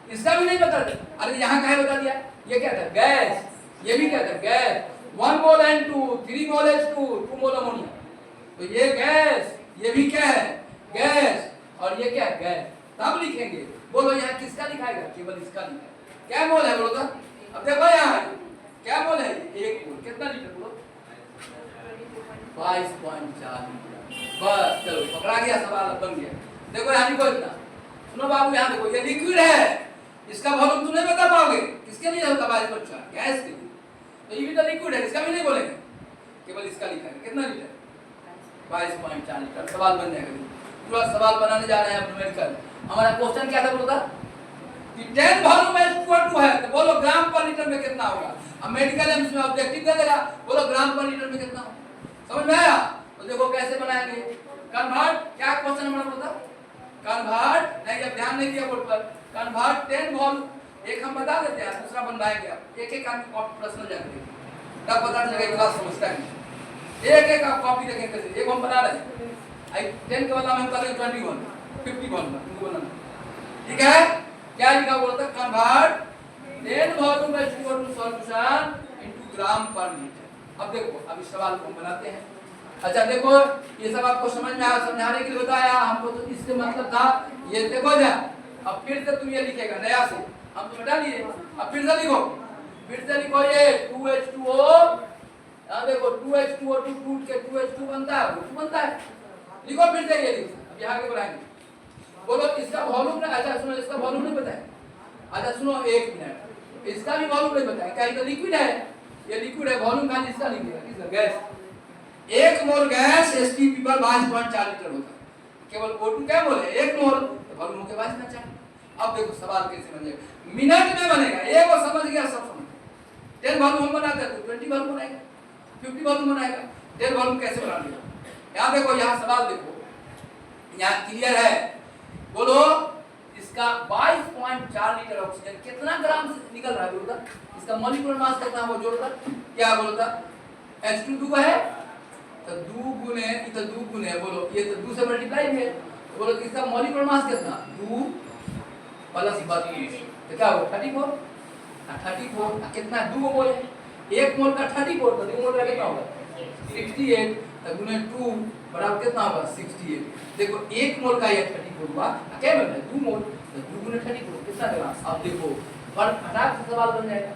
इसका भी नहीं बता। अरे यहाँ क्या है बता दिया, ये क्या था, गैस। ये भी क्या था, गैस। 1 मोल N2, 3 मोल H2, 2 मोल अमोनिया। तो ये गैस, ये भी क्या है, गैस। और ये क्या है, गैस। तब लिखेंगे। बोलो यहाँ किसका लिखाएगा, केवल इसका लिखाएगा। क्या मोल है बोलो तो। अब देखो यहाँ क्या मोल है, 1 मोल। कितना लीटर बोलो, 22.4 बस चलो पकड़ा गया, सवाल अब बन गया। देखो यहाँ लिखो इतना, सुनो बाबू यहाँ देखो, ये लिक्विड है, इसका वॉल्यूम तुम नहीं बता पाओगे, किसके लिए होगा 22.4? गैस के लिए। तो ये भी तो लिक्विड है, इसका भी नहीं बोलेंगे, केवल इसका लिखा है। कितना लीटर? 22.4 लीटर। सवाल बन जाएगा। पूरा सवाल बनाने जा रहे हैं न्यूमेरिकल। हमारा क्वेश्चन क्या था बोला कि 10 वॉल्यूम इक्वल टू है, तो बोलो ग्राम पर लीटर में कितना होगा। अब मेडिकल एम्स में ऑब्जेक्टिव दे देगा, बोलो ग्राम पर लीटर में कितना होगा। समझ में आया? तो देखो कैसे बनाएंगे। कन्वर्ट, क्या क्वेश्चन हमारा बोला? कन्वर्ट, नहीं अब ध्यान नहीं दिया बोर्ड पर। कन्वर्ट 10 वॉल्यूम, एक हम बता देते हैं, दूसरा बनवाएंगे। आप एक एक आदमी प्रश्न जाएंगे, तब पता चलेगा क्लास समझता है। एक एक आप कॉपी देखें कैसे। एक हम बना रहे हैं, 10 के बदला में हम कर रहे हैं 21, 51 ठीक है। क्या लिखा बोलता है? Convert 10 volume to solution into gram per litre. अब देखो, अब इस सवाल को हम बनाते हैं। अच्छा देखो, ये सब आपको समझ में आया, समझाने के लिए बताया हमको, तो इससे मतलब था ये। देखो जा, अब फिर से तुम ये लिखेगा नया से, हम तो बता दिए, अब फिर से लिखो, ये 2H2O। यहाँ देखो 2H2O2 टूट के 2H2 बनता है, 2 बनता है। लिखो फिर से ये लिखो, अब यहाँ के बनाएंगे। बोलो इसका वॉल्यूम ना, अच्छा सुनो, इसका वॉल्यूम नहीं पता है। अच्छा सुनो एक मिनट, इसका भी वॉल्यूम नहीं पता है। क्या ये तो लिक्विड है, ये लिक्विड है, वॉल्यूम खाली इसका लिखिएगा। किसका? गैस। 1 मोल गैस एसटीपी पर 22.4 लीटर होता है। केवल O2 क्या बोले? 1 मोल, तो वॉल्यूम के 22.4। अब देखो सवाल कैसे बनेगा, मिनट में बनेगा। ये वो समझ गया, सब समझ। 10 वॉल्यूम हम बनाते हैं तो 20 वॉल्यूम बनाएगा, 50 वॉल्यूम बनाएगा। 10 वॉल्यूम कैसे बना लिया? यहाँ देखो, यहाँ सवाल देखो, यहाँ क्लियर है। बोलो इसका 22.4 लीटर ऑक्सीजन कितना ग्राम से निकल रहा है बोलता? इसका मॉलिक्यूलर मास कितना वो जोड़ता? क्या बोलता? H2 2 है तो 2 गुने, ये तो 2 गुने है, बोलो ये तो 2 से मल्टीप्लाई है, तो बोलो इसका मॉलिक्यूलर मास कितना? 2 प्लस 32, तो क्या होगा? 34। 34 कितना? 2 मोल है, 1 मोल का 34, तो 2 मोल का कितना होगा? 68, तो गुने 2 बराबर कितना होगा? 68। देखो 1 मोल का ये 34 हुआ, क्या बोल रहा है? 2 मोल, तो 2 गुने 34 कितना ग्राम? अब देखो पर फटाक से सवाल बन जाएगा।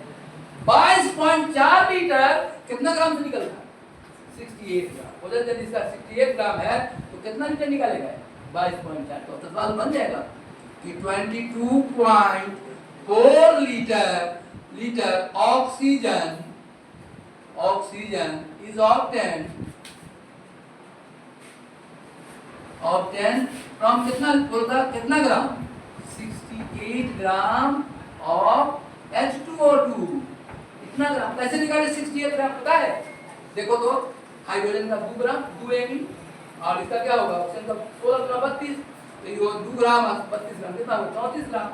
22.4 लीटर कितना ग्राम से निकल रहा है? 68 ग्राम। बोले यदि इसका 68 ग्राम है तो कितना लीटर निकालेगा? 22.4। तो सवाल बन जाएगा कि 22.4 litre oxygen is obtained from कितना बोलता? कितना ग्राम? 68 ग्राम ऑफ H2O2। इतना ग्राम कैसे निकाले? 68 ग्राम पता है? देखो तो हाइड्रोजन का 2 ग्राम 2 Mg, और इसका क्या होगा? ऑक्सीजन का 16 ग्राम 32, तो ये 2 ग्राम 32 ग्राम कितना होगा? 34 ग्राम।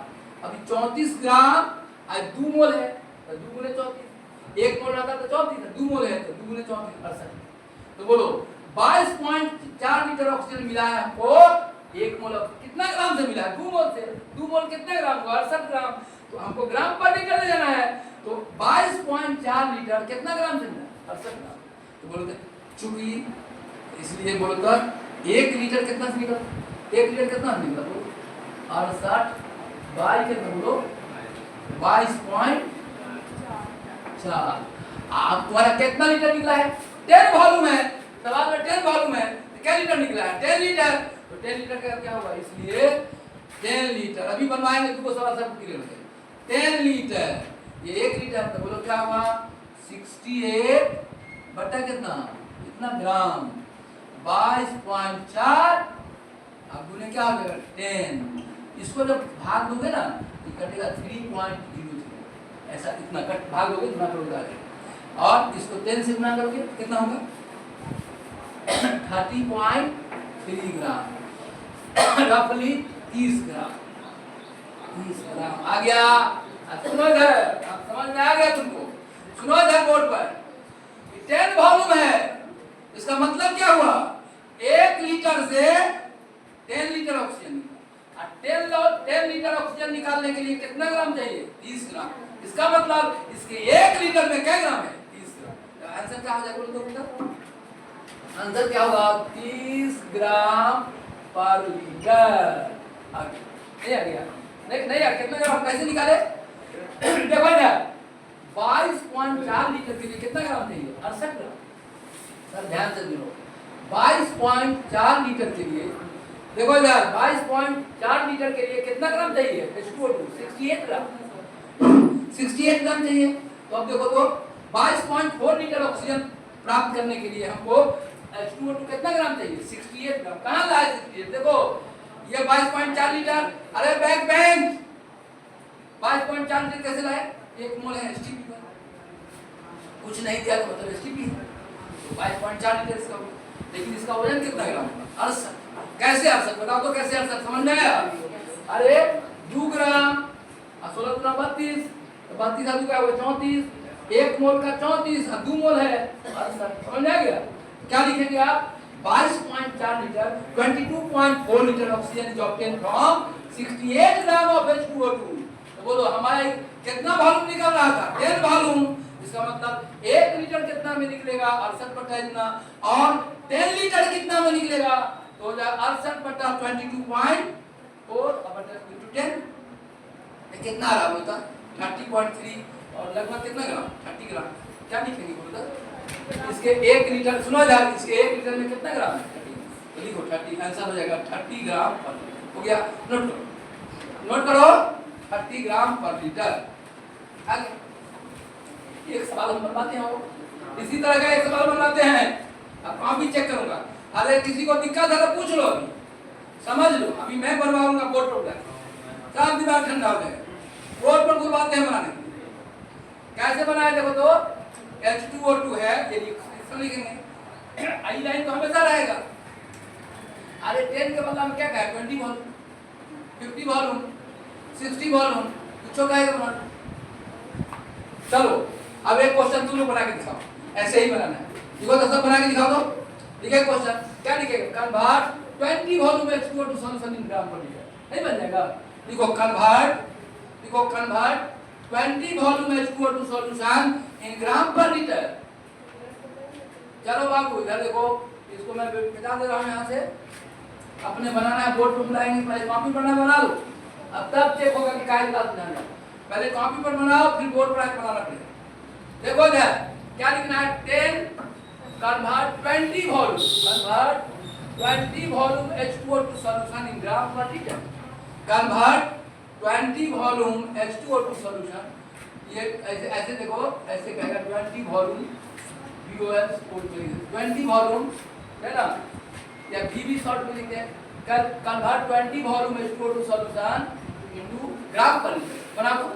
अभी 34 ग्राम आज 2 मोल है, तो 2 गुने 34, 1 मोल रहता तो 34, 2 मोल है तो 2 गुने 34 68। तो बोलो 22.4 लीटर ऑक्सीजन मिला है हमको। 1 मोल कितना ग्राम से मिला है? 2 मोल से। 2 मोल कितने ग्राम हुआ? 68 ग्राम। तो हमको ग्राम पर लीटर ले जाना है, तो 22.4 लीटर कितना ग्राम से मिला? 68 ग्राम। तो बोलो चूंकि इसलिए बोलो तो 1 लीटर कितना से निकला? 1 लीटर कितना से निकला? बोलो 68 बाई कितना? बोलो 22.4। आप तुम्हारा कितना लीटर निकला है? 10 वॉल्यूम है, सवाल में 10 वॉल्यूम है, तो क्या लीटर निकला है? 10 लीटर। तो 10 लीटर का क्या होगा? इसलिए 10 लीटर अभी बनवाएंगे, तुमको सवाल सब क्लियर हो जाएगा। 10 लीटर, ये 1 लीटर, तो बोलो क्या हुआ? 68 बटा कितना? इतना ग्राम, 22.4, अब गुने क्या हो जाएगा? 10। इसको जब भाग दोगे ना तो कटेगा 3.03, ऐसा इतना कट भाग दोगे इतना करोगे, और इसको 10 से गुना करोगे कितना होगा? 30.3 ग्राम, रफली 30 ग्राम। 30 ग्राम आ गया। सुनो इधर, आप समझ में आ गया तुमको? सुनो इधर बोर्ड पर, 10 वॉल्यूम है, इसका मतलब क्या हुआ? 1 लीटर से 10 लीटर ऑक्सीजन निकाला। 10 लीटर ऑक्सीजन निकालने के लिए कितना ग्राम चाहिए? 30 ग्राम। इसका मतलब इसके 1 लीटर में क्या ग्राम है? 30 ग्राम। तो आंसर क्या हो जाएगा? बोलो तो आंसर क्या होगा? 30 ग्राम पर लीटर। नहीं आ गया? नहीं यार, कितना ग्राम कैसे निकाले? देखो यार, 22.4 लीटर के लिए कितना ग्राम चाहिए? 68 ग्राम। सर ध्यान से सुनो, 22.4 लीटर के लिए देखो यार, 22.4 लीटर के लिए कितना ग्राम चाहिए H2O2? 68 ग्राम, 68 ग्राम चाहिए। तो अब देखो तो 22.4 लीटर ऑक्सीजन प्राप्त करने के लिए हमको H2O2 कितना ग्राम चाहिए? 68 ग्राम। कहाँ लाए 68? देखो ये 22.4 लीटर, अरे बैक बेंच 22.4 लीटर कैसे लाए? 1 मोल है एसटीपी पर, कुछ नहीं दिया तो मतलब एसटीपी है, तो 22.4 लीटर इसका। लेकिन इसका वजन कितना ग्राम? 68। कैसे 68 बताओ तो, कैसे 68 समझ में आया? अरे 2 ग्राम 16 गुना 32, 32 आदि का 34, 1 मोल का 34, 2 मोल है 68। समझ आ गया? क्या लिखेंगे आप? 22.4 litre, 22.4 litre oxygen is obtain from 68 gram of H2O2। तो बोलो हमारा कितना वॉल्यूम निकल रहा था? 10 वॉल्यूम। इसका मतलब 1 लीटर कितना में निकलेगा? 68 बटा इतना, और 10 लीटर कितना में निकलेगा? तो 68 बटा 22.4 बटा 10 कितना आ रहा होता? 30.3 और लगभग कितना ग्राम? 30 ग्राम। क्या लिखेंगे बोलो? इसके 1 लीटर, सुनो यार, इसके 1 लीटर में कितना ग्राम है? 30। तो लिखो 30, आंसर हो जाएगा 30 ग्राम पर लीटर। हो गया? नोट करो, नोट करो, 30 ग्राम पर लीटर। आगे एक सवाल हम बनवाते हैं, इसी तरह का एक सवाल बनवाते हैं। अब कॉपी चेक करूंगा, अरे किसी को दिक्कत है तो पूछ लो, अभी समझ लो। अभी मैं बनवाऊंगा बोर्ड पर, सब दिमाग ठंडा हो जाएगा। बोर्ड पर बुलवाते हैं बनाने, कैसे बनाए देखो तो। H2O2 है, ये लिखेंगे, आई लाइन तो हमेशा रहेगा। अरे 10 के बदला में क्या कहे? 20 वॉल्यूम, 50 वॉल्यूम, 60 वॉल्यूम, कुछ कहेगा बना। चलो अब एक क्वेश्चन तुम लोग बना के दिखाओ, ऐसे ही बनाना है। देखो तो सब बना के दिखाओ तो। लिखे क्वेश्चन, क्या लिखेगा? Convert 20 volume H2O2 solution in gram per litre. नहीं बन जाएगा? देखो कन्वर्ट, देखो convert 20 volume H2O2 solution in gram per litre. चलो बाबू इधर देखो, इसको मैं मिटा दे रहा हूं यहां से। अपने बनाना है, बोर्ड पर बुलाएंगे, पहले कॉपी पर बना लो, अब तब चेक होगा कि काय क्लास बनाना है। पहले कॉपी पर बनाओ, फिर बोर्ड पर आके बनाना पड़ेगा। देखो इधर क्या लिखना है? 10 convert 20 volume, convert 20 volume H2O2 solution in gram per litre. Convert 20 volume H2O2 solution, ये ऐसे ऐसे देखो, ऐसे कहेगा 20 वॉल्यूम VOL 20 वॉल्यूम है ना, या VB शॉर्ट में लिखते हैं। Convert 20 volume H2O2 solution into gram per litre. बना दो,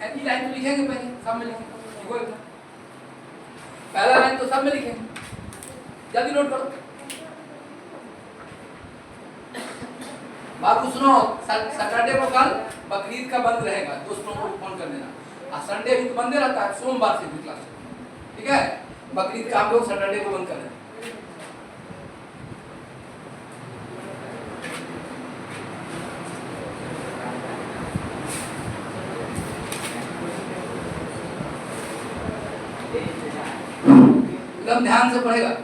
ऐसी लाइन तो लिखेंगे पहले, सब में लिखेंगे। देखो पहला लाइन तो सब में लिखेंगे, जल्दी नोट करो। बाबू सुनो, सैटरडे को कल बकरीद का बंद रहेगा, दोस्तों को फोन कर देना। और संडे भी तो बंद रहता है, सोमवार से भी क्लास, ठीक है? बकरीद का हम लोग सैटरडे को बंद कर रहे हैं। एकदम ध्यान से पढ़ेगा।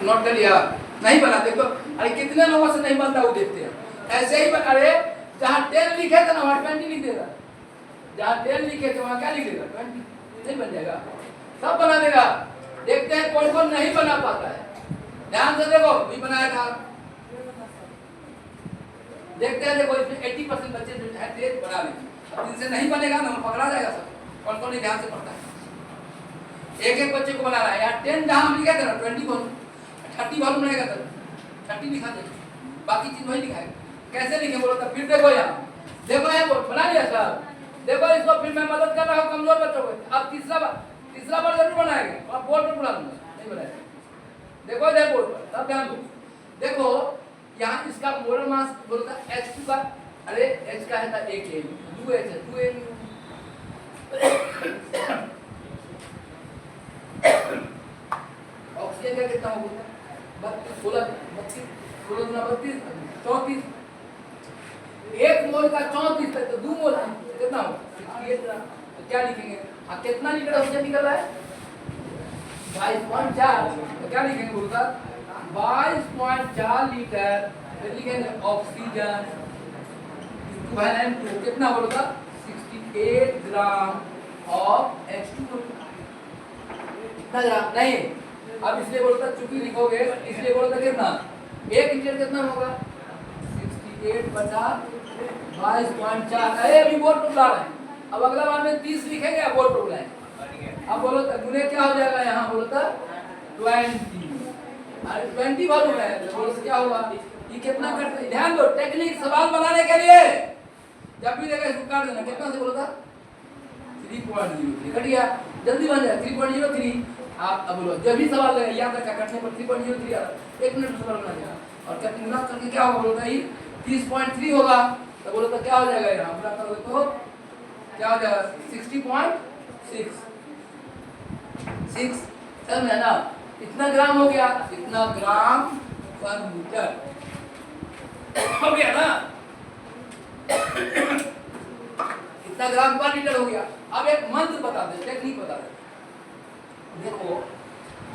नोट कर लिया? नहीं बना? देखो अरे कितने लोगों से नहीं बनता वो देखते हैं। ऐसे ही बना, अरे जहाँ 10 लिखे थे ना वहाँ 20 लिख देगा, जहाँ 10 लिखे थे वहाँ क्या लिख देगा? 20। नहीं बन जाएगा? सब बना देगा। देखते हैं कौन कौन नहीं बना पाता है, ध्यान से देखो। भी बनाया था, देखते हैं। देखो इसमें 80% बच्चे जो है तेज बना लेंगे। अब इनसे नहीं बनेगा ना, पकड़ा जाएगा सब, कौन कौन ध्यान से पढ़ता है। एक एक बच्चे को बनाना है यार। 10 जहाँ हम लिखे थे ना 20 वॉल्यूम, 30 वॉल्यूम रहेगा तब 30 लिखा दे, बाकी चीज वही लिखा है। कैसे लिखे बोलो तो? फिर देखो यहाँ, देखो यहाँ बना लिया सर। देखो इसको फिर मैं मदद कर रहा हूँ कमजोर बच्चों को। अब तीसरा बार जरूर बनाएंगे, और बोर्ड पर बुला लूंगा, नहीं बनाएंगे। देखो इधर बोर्ड पर, तब ध्यान दो। देखो यहाँ इसका मोरल मास बोलता है H2 का, अरे H का है था 1 N, 2 H है 2 N। ऑक्सीजन का कितना होगा? 32, 16, 32, 16 गुना 32, 34। 1 मोल का 34 तक तो 2 मोल है, कितना होगा? 68 ग्राम। तो क्या लिखेंगे? कितना लीटर ऑक्सीजन निकल रहा है? 22.4, तो क्या लिखेंगे बोलता 22.4 लीटर, फिर लिखेंगे ऑक्सीजन इक्विवेलेंट टू कितना बोलता 68 ग्राम ऑफ H2O। कितना ग्राम नहीं, अब इसलिए बोलता चूंकि लिखोगे इसलिए बोलता कितना 1 लीटर कितना होगा 68 बटा 22.4। अरे अभी बोर्ड पर बुला रहे हैं, अब अगला बार में 30 लिखेंगे, अब बोर्ड पर बुलाएंगे। अब बोलो गुने क्या हो जाएगा यहाँ बोलो तो 20, अरे 20 वॉल्यूम है तो बोलो क्या होगा ये कितना करते हैं, ध्यान दो टेक्निक सवाल बनाने के लिए जब भी देखा इसको काट देना, कितना से बोलो था 3.03 कट गया, जल्दी बन जाए 3.03। आप अब बोलो जब भी सवाल लगे याद रखा कटने पर 3.03 आ रहा 1 मिनट में सवाल बना देगा और कटिंग ना करके क्या होगा बोलो ये 30.3 होगा, तो बोलो तो क्या हो जाएगा यहाँ पूरा करोगे तो क्या हो जाएगा 60.6 समझ में ना, इतना ग्राम हो गया, इतना ग्राम पर लीटर हो गया ना, इतना ग्राम पर लीटर हो गया। अब एक मंत्र बता दे, टेक्निक बता दे, देखो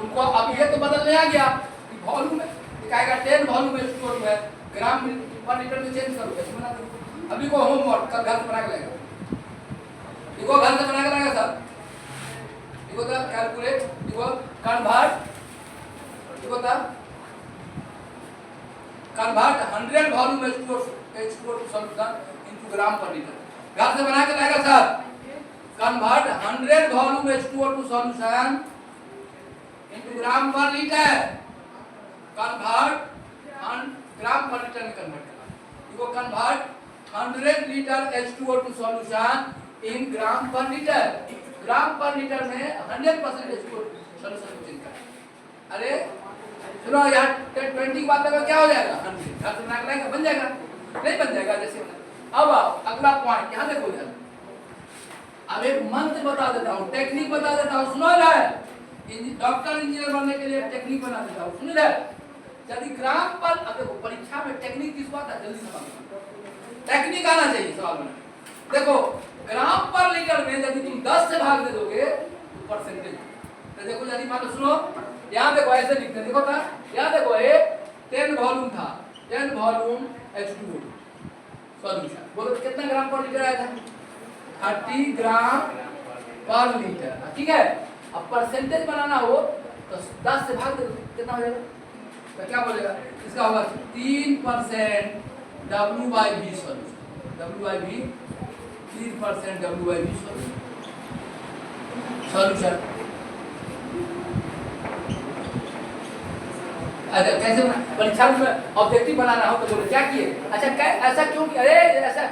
उनको अब ये तो बदलने आ गया कि वॉल्यूम में दिखाएगा 10 वॉल्यूम में स्टोर है, ग्राम पर लीटर में चेंज करो कैसे बना दो। अभी को होमवर्क कल घर से बना के लाएगा, देखो घर से बना के लाएगा सर, देखो द कैलकुलेट, देखो कन्वर्ट, देखो the convert 100 volume H2O solution into gram per litre, घर से बना के लाएगा sir. Convert 100 volume H2O solution into gram per litre, convert ग्राम पर लीटर में कन्वर्ट करना, देखो convert 100 litre H2O solution in gram per litre, gram per litre में 100% H2O सॉल्यूशन को चेंज करना। अरे सुनो यार 20 की बात लगा क्या हो जाएगा 100 घर से बना के लाएगा बन जाएगा, नहीं बन जाएगा जैसे बना। अब आओ अगला पॉइंट यहाँ देखो यार, अब एक मंत्र बता देता हूँ, टेक्निक बता देता हूँ, सुनो यार डॉक्टर इंजीनियर बनने के लिए टेक्निक बना देता हूँ, सुन ले। यदि ग्राम पर अब देखो परीक्षा में टेक्निक किस बात है, जल्दी सवाल टेक्निक आना चाहिए सवाल में। देखो ग्राम पर लीटर में यदि तुम 10 से भाग दे दोगे तो परसेंटेज, तो देखो यदि मान लो सुनो यहाँ देखो ऐसे लिखते हैं, देखो था यहाँ देखो ये 10 वॉल्यूम था, 10 वॉल्यूम H2O सॉल्यूशन, बोलो कितना ग्राम पर लीटर आया था 30 ग्राम पर लीटर, ठीक है। अब परसेंटेज बनाना हो तो 10 से भाग दे दो कितना हो जाएगा, तो क्या बोलेगा इसका होगा 3% W/V solution, W/V 3% W/V solution. अच्छा कैसे परीक्षा में ऑब्जेक्टिव बनाना हो तो बोले क्या किए, अच्छा ऐसा क्यों किया, अरे ऐसा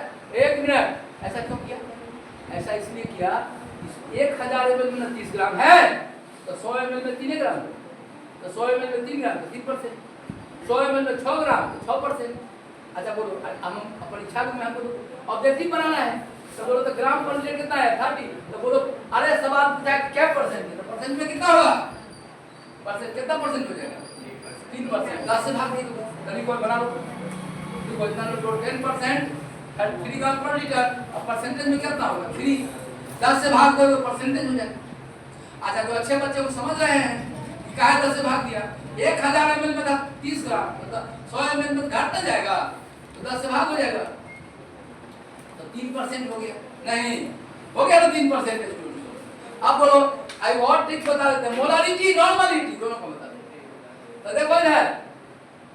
1 मिनट ऐसा क्यों किया, ऐसा इसलिए किया 1000 ml में 30 ग्राम है तो 100 ml में 3 ग्राम, तो 100 ml में 3 ग्राम तो 3%, 100 ml में 6 ग्राम तो 6%। अच्छा बोलो हम परीक्षा में हमको ऑब्जेक्टिव बनाना है तो बोलो तो ग्राम पर लीटर कितना है 30, तो बोलो अरे सवाल पूछा है क्या परसेंट है, तो परसेंट में कितना होगा, परसेंट कितना परसेंट हो जाएगा 3%, 10 से भाग दे दो तभी कोई बना लो, तो इतना लो 10% 3 ग्राम पर लीटर, अब परसेंटेज में कितना होगा 3, 10 से भाग दो तो परसेंटेज हो जाएगा। अच्छा तो अच्छे बच्चे को समझ रहे हैं कि क्या 10 से भाग दिया, 1000 ml में था 30 ग्राम, तो 100 ml में घट ना जाएगा तो 10 से भाग हो जाएगा तो 3% हो गया, नहीं हो गया तो 3%। अब बोलो आई और ट्रिक बता देते हैं, मोलारिटी नॉर्मलिटी दोनों को बता देते हैं। तो देखो इधर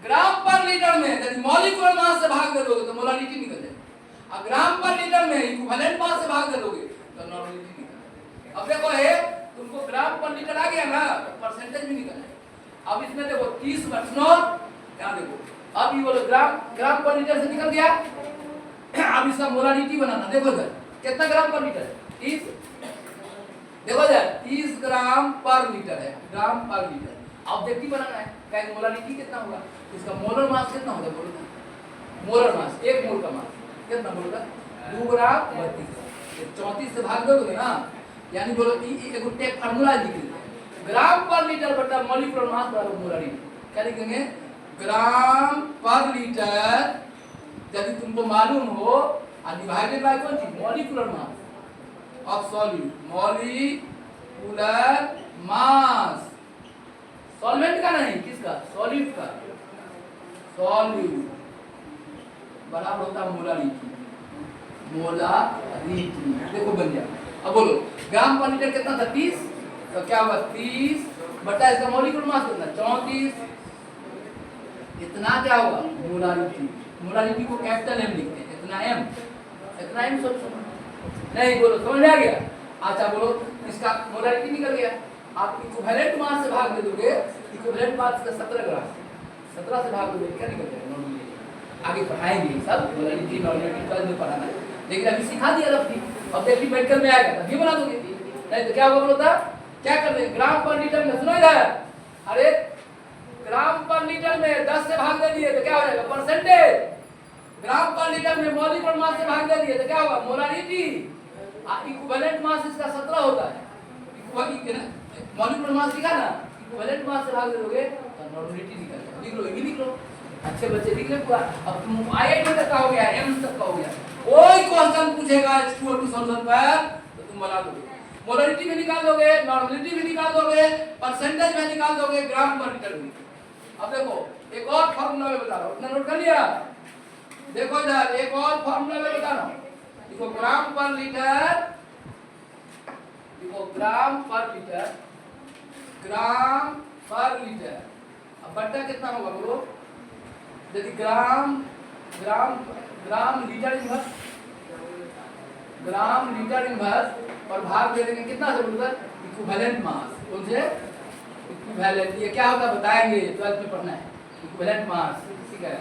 ग्राम पर लीटर में यदि मॉलिक्यूलर मास से भाग दे दोगे तो मोलारिटी निकल जाएगी, अब ग्राम पर लीटर में इक्विवेलेंट मास से भाग दे दोगे तो नॉर्मलिटी निकल जाएगी। अब देखो ये तुमको ग्राम पर लीटर आ गया ना तो परसेंटेज भी निकल जाएगा। अब इसमें देखो 30 सुनो ध्यान देखो, अब ये बोलो ग्राम पर लीटर से निकल गया, अब इसका मोलारिटी बनाना, देखो इधर कितना ग्राम पर लीटर है 30, देखो इधर 30 ग्राम पर लीटर है, ग्राम पर लीटर ऑब्जेक्टिव बनाना है, क्या मोलारिटी कितना होगा, इसका मोलर मास कितना होगा बोलो, मोलर मास 1 मोल का मास कितना बोलो 2 ग्राम 32, 34 से भाग दोगे ना, यानी बोलो एक टेक फार्मूला लिख लीजिए, ग्राम पर लीटर बटा मॉलिक्यूलर मास बराबर मोलारिटी, क्या लिखेंगे ग्राम पर लीटर यदि तुमको मालूम हो और डिवाइडेड बाय कौन चीज molecular mass of solute, molecular mass solvent का नहीं, किसका? सॉल्यूट का। सॉल्यूट बराबर होता है मोलारिटी। मोलारिटी देखो बन गया। अब बोलो ग्राम पर लीटर कितना था? 30। तो क्या होगा? 30 बटा इसका मॉलिक्यूलर मास कितना? 34। इतना क्या होगा? मोलारिटी। मोलारिटी को कैपिटल एम लिखते हैं। इतना एम, इतना एम सोचो नहीं, बोलो समझ में आ गया? अच्छा बोलो इसका मोलारिटी निकल गया। आप इक्विवेलेंट मास से भाग दे दोगे, इक्विवेलेंट मास का 17 ग्राम, 17 से भाग दोगे क्या निकल जाएगा? नॉर्मली आगे पढ़ाएंगे सब मोलारिटी नॉर्मलिटी कल में पढ़ाना है, लेकिन अभी सिखा दिया रफली। अब देखिए मेडिकल में आएगा तभी बना दोगे, नहीं तो क्या होगा बोलो था? क्या कर देंगे? ग्राम पर लीटर में, सुनो इधर, अरे ग्राम पर लीटर में 10 से भाग दे दिए तो क्या हो जाएगा? परसेंटेज। ग्राम पर लीटर में मॉलिक्यूलर मास से भाग दे दिए तो क्या होगा? मोलारिटी। इक्विवेलेंट मास इसका 17 होता है। मॉलिक्यूलर मास लिखा ना, इक्विवेलेंट मास से भाग दे दोगे तो नॉर्मलिटी निकल जाएगा। लिख लो, ये लिख लो, अच्छे बच्चे लिख ले पूरा। अब तुम आईआईटी तक का हो गया, एम्स तक का हो गया, कोई क्वेश्चन पूछेगा H2O2 सॉल्यूशन पर तो तुम बना दोगे। मोलारिटी भी निकाल दोगे, नॉर्मलिटी भी निकाल दोगे, परसेंटेज में निकाल दोगे, ग्राम पर लीटर भी। अब देखो एक और फार्मूला में बता रहा हूं, इतना नोट कर लिया? देखो इधर एक और फार्मूला में बता रहा हूं, देखो ग्राम पर लीटर, देखो ग्राम पर लीटर, ग्राम पर लीटर। अब बट्टा कितना होगा बोलो? यदि ग्राम ग्राम ग्राम लीटर इनवर्स, ग्राम लीटर इनवर्स और भाग दे देंगे कितना से बोलूं? Equivalent mass. कौन से? इक्विवेलेंट। ये क्या होता है बताएंगे, 12th में पढ़ना है इक्विवेलेंट मास। ठीक है,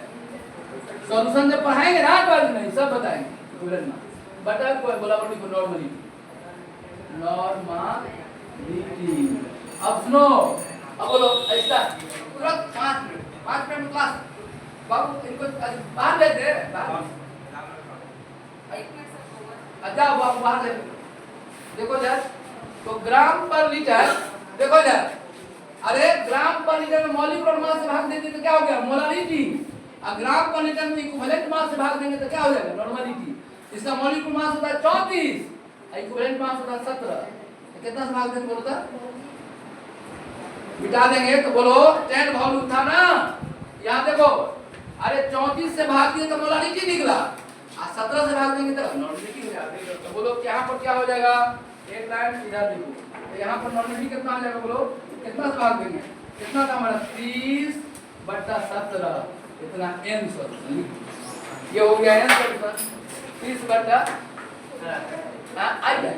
सॉल्यूशन जब पढ़ाएंगे ना 12th में सब बताएंगे इक्विवेलेंट मास। बटा कोई बोला बोली को नॉर्मलिटी, नॉर्मलिटी। अब सुनो, अब बोलो ऐसा तुरंत 5 मिनट क्लास बाबू इनको बाहर ले दे, बाहर अच्छा बाहर ले। देखो जरा, तो ग्राम पर लीटर, देखो जरा, अरे ग्राम पर लीटर में मॉलिक्यूलर मास से भाग देंगे तो क्या हो गया? मोलारिटी। और ग्राम पर लीटर में इक्विवेलेंट मास से भाग देंगे तो क्या हो जाएगा? नॉर्मलिटी। इसका मॉलिक्यूलर मास होता है 34, इक्विवेलेंट मास होता है 17। तो कितना से भाग देंगे बोलो तो? बिठा देंगे तो बोलो 10 वॉल्यूम था ना, यहाँ देखो, अरे 34 से भाग दिए तो मोलारिटी निकला, और 17 से भाग देंगे तो नॉर्मलिटी हो जाएगा। तो बोलो यहाँ पर क्या हो जाएगा? एक लाइन इधर देखो, तो यहाँ पर नॉर्मलिटी कितना आ जाएगा बोलो? कितना से भाग देंगे? कितना था हमारा? 30 बटा 17, इतना n सॉल्यूशन। ये हो गया n सॉल्यूशन, 30 बटा आ जाएगा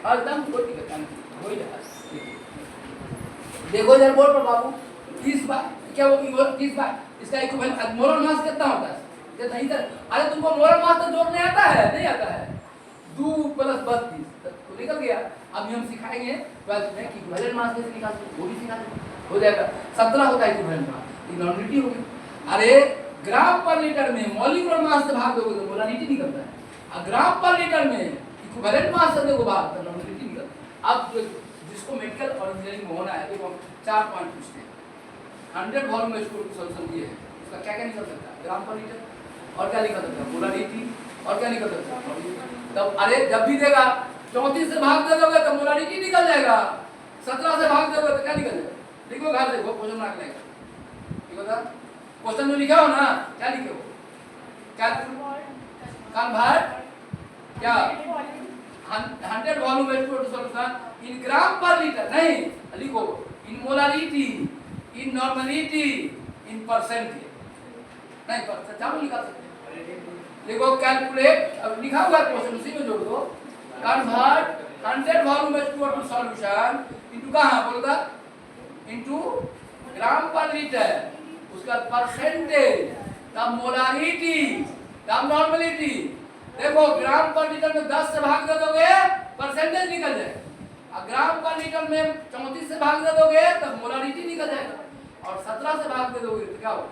एकदम कोई दिक्कत नहीं हो जाएगा। देखो इधर बोर्ड पर बाबू 30 बार क्या वो 30 बार इसका इक्विवेलेंट मोलर मास कितना होता है? कितना इधर? अरे तुमको मोलर मास तो जोड़ने आता है? नहीं आता है। 2 + 32 तो निकल गया। अब हम सिखाएंगे 12th में कि इक्विवेलेंट मास कैसे निकालते हैं, वो भी सिखा देंगे, हो जाएगा। 17 होता है इक्विवेलेंट मास, नॉर्मलिटी हो गई। अरे ग्राम पर लीटर में मॉलिक्यूलर मास से भाग दोगे तो मोलारिटी निकलता है, और ग्राम पर लीटर में इक्विवेलेंट मास से दोगे भाग तो नॉर्मलिटी निकलता है। अब जिसको मेडिकल और इंजीनियरिंग में होना है, देखो 4 पॉइंट पूछते हैं। 100 वॉल्यूम में इसको सॉल्यूशन दिए है, उसका क्या क्या निकल सकता है? ग्राम पर लीटर, और क्या निकल सकता है? मोलारिटी, और क्या निकल सकता है? तब अरे जब भी देगा 34 से भाग दे दोगे तो मोलारिटी निकल जाएगा, 17 से भाग दोगे तो क्या निकल जाएगा? देखो घर देखो, क्वेश्चन मार्क लेगा, ठीक होता क्वेश्चन में लिखा हो ना, क्या लिखे हो? क्या कन्वर्ट क्या 100 volume solution in gram per litre, नहीं लिखो in molarity, in normality, in percentage, नहीं परसेंट चालू लिखा सकते हैं। देखो कैलकुलेट, अब लिखा हुआ क्वेश्चन उसी में जोड़ दो, convert 100 volume H2O2 solution into कहां बोलता? इनटू ग्राम पर लीटर, उसका परसेंटेज, तब मोलारिटी, तब नॉर्मलिटी। देखो ग्राम पर लीटर में 10 से भाग दे दोगे परसेंटेज निकल जाएगा, और ग्राम पर लीटर में 34 से भाग दे दोगे तब मोलारिटी निकल जाएगा, और 17 से भाग दे दोगे तो क्या होगा?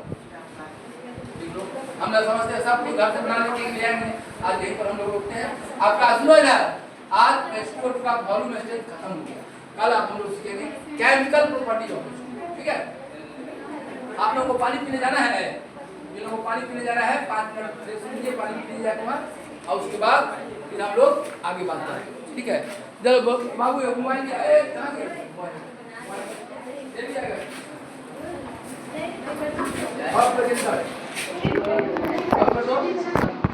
हम लोग समझते हैं, सब कुछ घर से बनाने के लिए आएंगे। आज यहीं पर हम लोग रुकते हैं। आपका सुनो इधर, आज एक्सपोर्ट का वॉल्यूम स्टेज खत्म हो गया, कल आप हम लोग सीखेंगे केमिकल प्रॉपर्टी ऑफ, ठीक है? आप लोगों को पानी पीने जाना है, जिन लोगों को पानी पीने जाना है 5 मिनट से सुनिए, पानी पीने जाके बाद, और उसके बाद फिर हम लोग आगे बात करेंगे, ठीक है? चलो बाबू मोबाइल कहाँ गए? ये भी आएगा और कितना है?